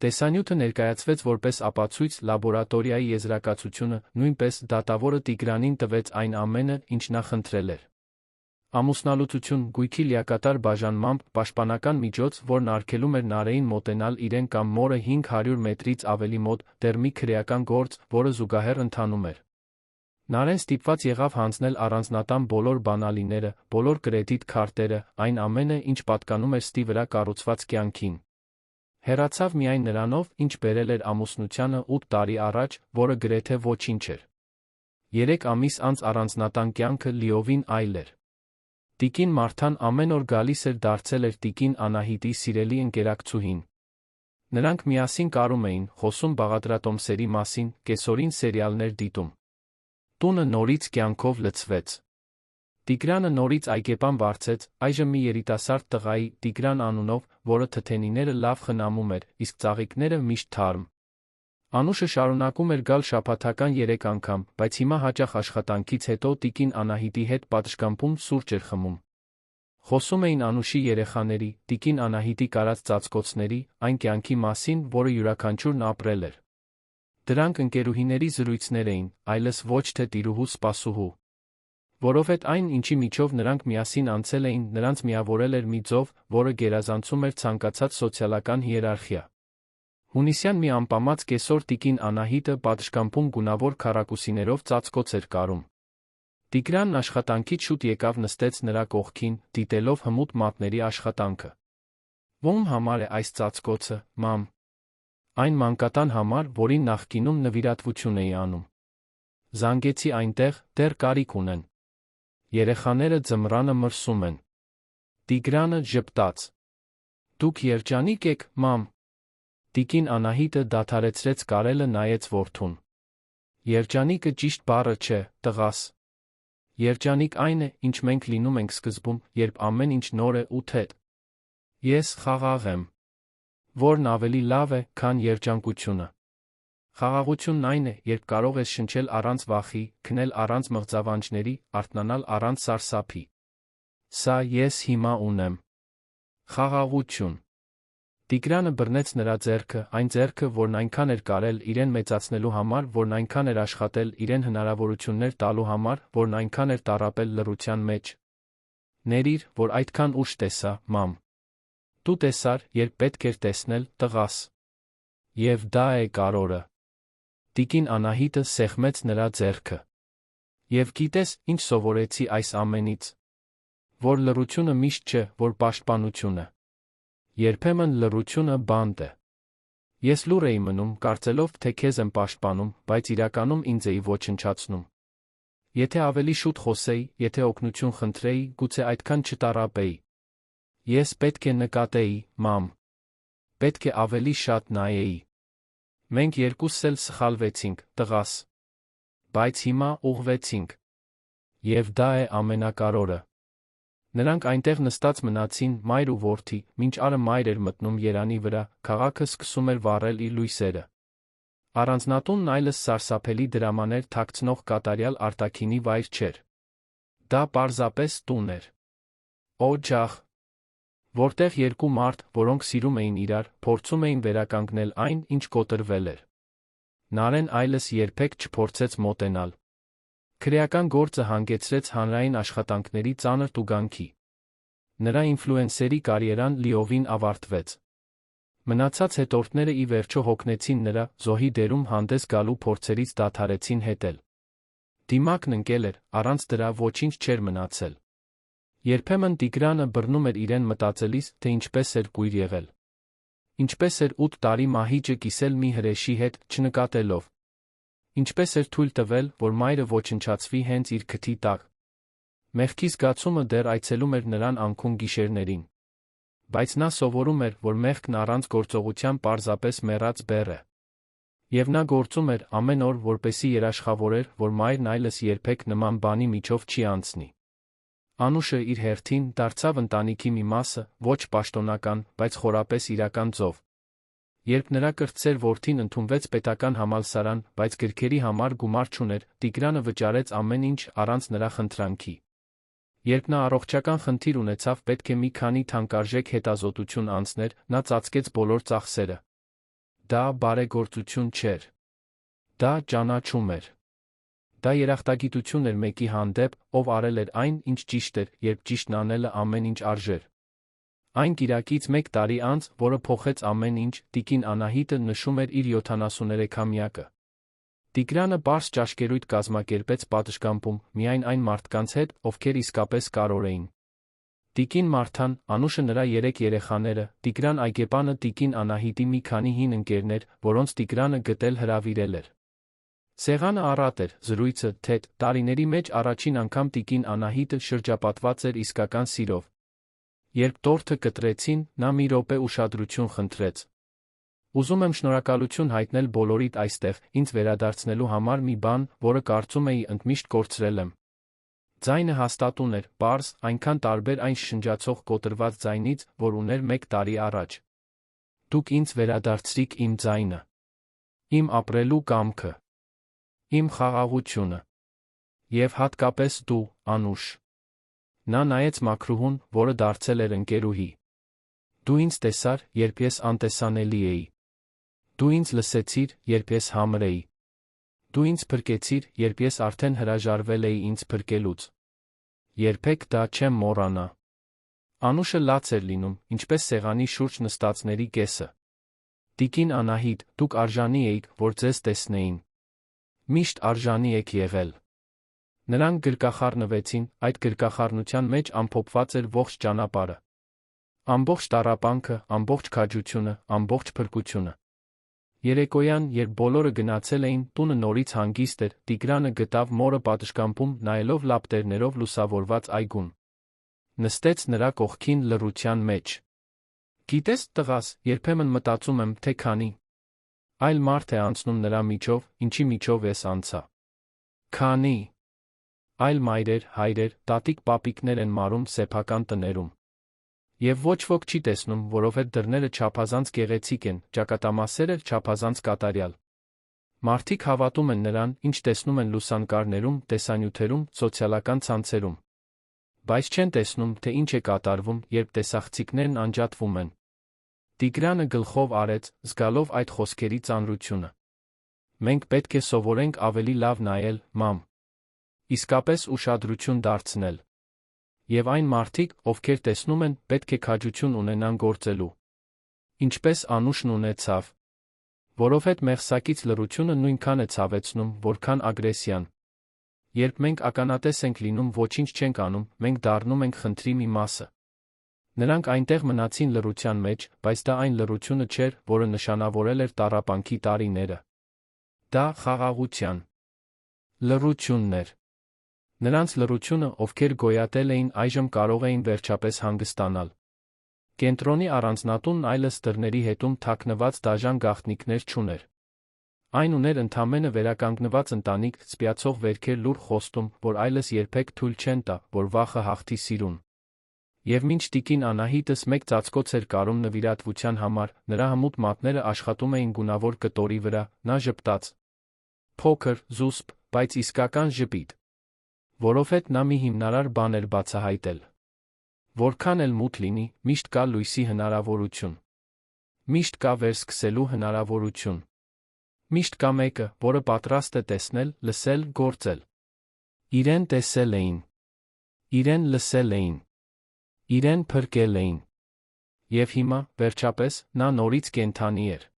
Տեսանյութը ներկայացվեց որպես ապացույց, լաբորատորիայի եզրակացությունը, նույնպես դատավորը Տիգրանին տվեց այն ամենը, ինչ նա խնդրել էր։ Ամուսնալուծություն, գույքի լիակատար բաժանմամբ, պաշտպանական միջոց, որն արգելում էր Նարեին մոտենալ իրեն կամ մորը 500 մետրից ավելի մոտ, դեռ մի քրեական գործ, որը զուգահեռ ընթանում էր։ Նարեն ստիպված եղավ հանձնել առանձնատան բոլոր բանալիները, բոլոր կրեդիտ քարտերը, այն ամենը, ինչ պատկանում էր ստի վրա կառուցված կյանքին։ Հեռացավ միայն նրանով, ինչ բերել էր ամուսնությանը 8 տարի առաջ, որը գրեթե ոչինչ էր։ 3 ամիս անց առանձնատան կյանքը լիովին այլ էր։ Տիկին Մարթան ամեն օր գալիս էր, դարձել էր տիկին Անահիտի սիրելի ընկերակցուհին։ Նրանք միասին կարում էին, խոսում բաղադրատոմսերի մասին, կեսօրին սերիալներ դիտում։ Տունը նորից կյանքով լցվեց։ Տիգրանը նորից այգեպան վարձեց, այժմ մի երիտասարդ տղայի, Տիգրան անունով, որը թթենիները լավ խնամում էր, իսկ ծաղիկները միշտ թարմ։ Անուշը շարունակում էր գալ շաբաթական 3 անգամ, բայց հիմա հաճախ աշխատանքից հետո տիկին Անահիտի հետ պատշգամբում սուրճ էր խմում։ Խոսում էին Անուշի երեխաների, տիկին Անահիտի կարած ծածկոցների, այն կյանքի մասին, որը յուրաքանչյուրն ապրել էր։ Դրանք ընկերուհիների զրույցներ էին, այլս ոչ թե տիրուհու սպասուհու։ Որովհետև այն, ինչի միջով նրանք միասին անցել էին, նրանց միավորել էր մի ձով, որը գերազանցում էր ցանկացած սոցիալական հիերարխիա։ Հունիսյան մի անպամած կեսօր տիկին Անահիտը պատշգամբում գունավոր քառակուսիներով ծածկոց էր կարում։ Տիգրանն աշխատանքից շուտ եկավ, նստեց նրա կողքին, դիտելով հմուտ մատների աշխատանքը։ Ո՞մ համար է այս ծածկոցը, մամ։ Այն մանկատան համար, որին նախկինում նվիրատվություն էի անում։ Զանգեցի այնտեղ, դեռ կարիք ունեն։ Երեխաները ձմռանը մրսում են։ Տիգրանը ժպտաց։ Դուք երջանիկ եք, մամ։ Տիկին Անահիտը դադարեցրեց կարելը, նայեց որդուն։ Երջանիկը ճիշտ բառը չէ, տղաս։ Երջանիկ այն է, ինչ մենք լինում ենք սկզբում, երբ ամեն ինչ նոր է ու թեթ։ Ես խաղաղ եմ։ Որն ավելի լավ է, քան երջանկությունը։ Խաղաղությունն այն է, երբ կարող ես շնչել առանց վախի, քնել առանց մղձավանջների, արթնանալ առանց սարսափի։ Սա ես հիմա ունեմ։ Խաղաղություն։ Տիգրանը բռնեց նրա ձեռքը, այն ձեռքը, որն այնքան էր կարել իրեն մեծացնելու համար, որն այնքան էր աշխատել իրեն հնարավորություններ տալու համար, որն այնքան էր տառապել լռության մեջ։ Ներիր, որ այդքան ուշ տեսա, մամ։ Դու տեսար, երբ պետք էր տեսնել, տղաս։ Եվ դա է կարորը։ Տիկին Անահիտը սեղմեց նրա ձեռքը։ Եվ գիտես, ինչ սովորեցի այս ամենից։ Որ լռությունը միշտ չէ, որ պաշտպանությունը։ Երբեմն լռությունը բանտ է։ Ես լուռ էի մնում, կարծելով, թե քեզ եմ պաշտպանում, բայց իրականում ինձ էի ոչնչացնում։ Եթե ավելի շուտ խոսեի, եթե օգնություն խնդրեի, գուցե այդքան չտառապեի։ Ես պետք է նկատեի, մամ։ Պետք է ավելի շատ նայեի։ Մենք երկուսս էլ սխալվեցինք, տղաս։ Բայց հիմա ուղղվեցինք։ Եվ դա է ամենակարորը։ Նրանք այնտեղ նստած մնացին, մայր ու որդի, մինչ արը մայր էր մտնում երանի վրա, քաղաքը սկսում էր վառել իր լույսերը։ Առանձնատունն այլս սարսափելի դրամաներ թաքցնող կատարյալ արտաքինի վայր չէր։ Դա պարզապես տուն էր։ Օջախ, որտեղ երկու մարդ, որոնք սիրում էին իրար, փորձում էին վերականգնել այն, ինչ կոտրվել էր։ Նարեն այլս երբեք չփորձեց մոտենալ։ Քրեական գործը հանգեցրեց հանրային աշխատանքների ծանր տուգանքի։ Նրա ինֆլուենսերի կարիերան լիովին ավարտվեց։ Մնացած հետորդները ի վերջո հոգնեցին նրա զոհի դերում հանդես գալու փորձերից դադարեցին հետել։ Դիմակն ընկել էր, առանց դրա ոչինչ չէր մնացել։ Երբեմն Տիգրանը բռնում էր իրեն մտածելիս, թե ինչպես էր կույր եղել։ Ինչպես էր 8 տարի մահիճը կիսել մի հրեշի հետ, չնկատելով։ Ինչպես էր թույլ տվել, որ մայրը ոչնչացվի հենց իր քթի տակ։ Մեղքի զգացումը դեռ այցելում էր նրան անքուն գիշերներին։ Բայց նա սովորում էր, որ մեղքն առանց գործողության պարզապես մեռած բեռ է։ Եվ նա գործում էր ամեն օր, որպեսզի երաշխավորեր, որ մայրն այլս երբեք նման բանի միջով չի անցնի։ Անուշը իր հերթին դարձավ ընտանիքի մի մասը, ոչ պաշտոնական, բայց խորապես իրական ձով։ Երբ նրա կրտսեր որդին ընդունվեց պետական համալսարան, բայց գրքերի համար գումար չուներ, Տիգրանը վճարեց ամեն ինչ առանց նրա խնդրանքի։ Երբ նա առողջական խնդիր ունեցավ, պետք է մի քանի թանկարժեք հետազոտություն անցներ, նա ծածկեց բոլոր ծախսերը։ Դա բարեգործություն չէր։ Դա ճանաչում էր։ Դա երախտագիտություն էր մեկի հանդեպ, ով արել էր այն, ինչ ճիշտ էր, երբ ճիշտն անելը ամեն ինչ արժեր։ Այն կիրակից 1 տարի անց, որը փոխեց ամեն ինչ, տիկին Անահիտը նշում էր իր 73-ամյակը։ Տիգրանը պարզ ճաշկերույթ կազմակերպեց պատշգամբում, միայն այն մարդկանց հետ, ովքեր իսկապես կարող էին։ Տիկին Մարթան, Անուշը նրա 3 երեխաները, Տիգրան Այգեպանը տիկին Անահիտի մի քանի հին ընկերներ, որոնց Տիգրանը գտել հրավիրել էր։ Սեղանը առատ էր, զրույցը թեթ, տարիների մեջ առաջին անգամ տիկին Անահիտը շրջապատված էր իսկական սիրով։ Երբ տորթը կտրեցին, նա մի րոպե ուշադրություն խնդրեց։ Ուզում եմ շնորհակալություն հայտնել բոլորիդ այստեղ, ինձ վերադարձնելու համար մի բան, որը կարծում էի ընդմիշտ կորցրել եմ։ Ձայնը հաստատուն էր, պարզ, այնքան տարբեր այն շնջացող կոտրված ձայնից, որ ուներ 1 տարի առաջ։ Դուք ինձ վերադարձրիք իմ ձայնը։ Իմ ապրելու կամքը։ Իմ խաղաղությունը։ Եվ հատկապես դու, Անուշ։ Նա նայեց մաքրուհուն, որը դարձել էր ընկերուհի։ Դու ինձ տեսար, երբ ես անտեսանելի էի։ Դու ինձ լսեցիր, երբ ես համր էի։ Դու ինձ փրկեցիր, երբ ես արդեն հրաժարվել էի ինձ փրկելուց։ Երբեք դա չեմ մոռանա։ Անուշը լաց էր լինում, ինչպես սեղանի շուրջ նստածների կեսը։ Տիկին Անահիտ, դուք արժանի էիք, որ ձեզ տեսնեին։ Միշտ արժանի եք եղել։ Նրանք գրկախառնվեցին, այդ գրկախառնության մեջ ամփոփված էր ողջ ճանապարհը։ Ամբողջ տառապանքը, ամբողջ քաջությունը, ամբողջ փրկությունը։ Երեկոյան, երբ բոլորը գնացել էին, տունը նորից հանգիստ էր, Տիգրանը գտավ մորը պատշգամբում, նայելով լապտերներով լուսավորված այգուն։ Նստեց նրա կողքին լռության մեջ։ Գիտես, տղաս, երբեմն մտածում եմ, թե քանի այլ մարդ է անցնում նրա միջով, ինչի միջով ես անցա։ Քանի այլ մայրեր, հայրեր, տատիկ-պապիկներ են մարում սեփական տներում։ Եվ ոչ ոք չի տեսնում, որովհետև դռները չափազանց գեղեցիկ են, ճակատամասերը չափազանց կատարյալ։ Մարդիկ հավատում են նրան, ինչ տեսնում են լուսանկարներում, տեսանյութերում, սոցիալական ցանցերում։ Բայց չեն տեսնում, թե ինչ է կատարվում, երբ տեսախցիկներն անջատվում են։ Տիգրանը գլխով արեց, զգալով այդ խոսքերի ծանրությունը։ Մենք պետք է սովորենք ավելի լավ նայել, մամ։ Իսկապես ուշադրություն դարձնել։ Եվ այն մարդիկ, ովքեր տեսնում են, պետք է քաջություն ունենան գործելու։ Ինչպես Անուշն ունեցավ։ Որովհետ մեղսակից լռությունը նույնքան է ցավեցնում, որքան ագրեսիան։ Երբ մենք ականատես ենք լինում ոչինչ չենք անում, մենք դառնում ենք խնդրի մի մասը։ Նրանք այնտեղ մնացին լռության մեջ, բայց դա այն լռությունը չէր, որը նշանավորել էր տառապանքի տարիները։ Դա խաղաղության լռությունն էր։ Նրանց լռությունը, ովքեր գոյատել էին, այժմ կարող էին վերջապես հանգստանալ։ Կենտրոնի առանձնատունն այլս դռների հետում թաքնված դաժան գաղտնիքներ չուներ։ Այն ուներ ընդամենը վերականգնված ընտանիք, սպիացող վերքեր լուռ խոստում, որ այլս երբեք թույլ չեն տա, որ վախը հաղթի սիրուն։ Եվ մինչ տիկին Անահիտս մեկ ծածկոց էր կարում նվիրատվության համար, նրա հմուտ մատները աշխատում էին գունավոր կտորի վրա, նա ժպտաց։ Փոքր, զուսպ, բայց իսկական ժպիտ։ Որովհետ նա մի հիմնարար բան էր բացահայտել։ Որքան էլ մութ լինի, միշտ կա լույսի հնարավորություն։ Միշտ կա վերսկսելու հնարավորություն։ Միշտ կա մեկը, որը պատրաստ է տեսնել, լսել, գործել։ Իրեն տեսել էին։ Իրեն լսել էին։ Իրեն փրկել էին։ Եվ հիմա, վերջապես, նա նորից կենդանի էր։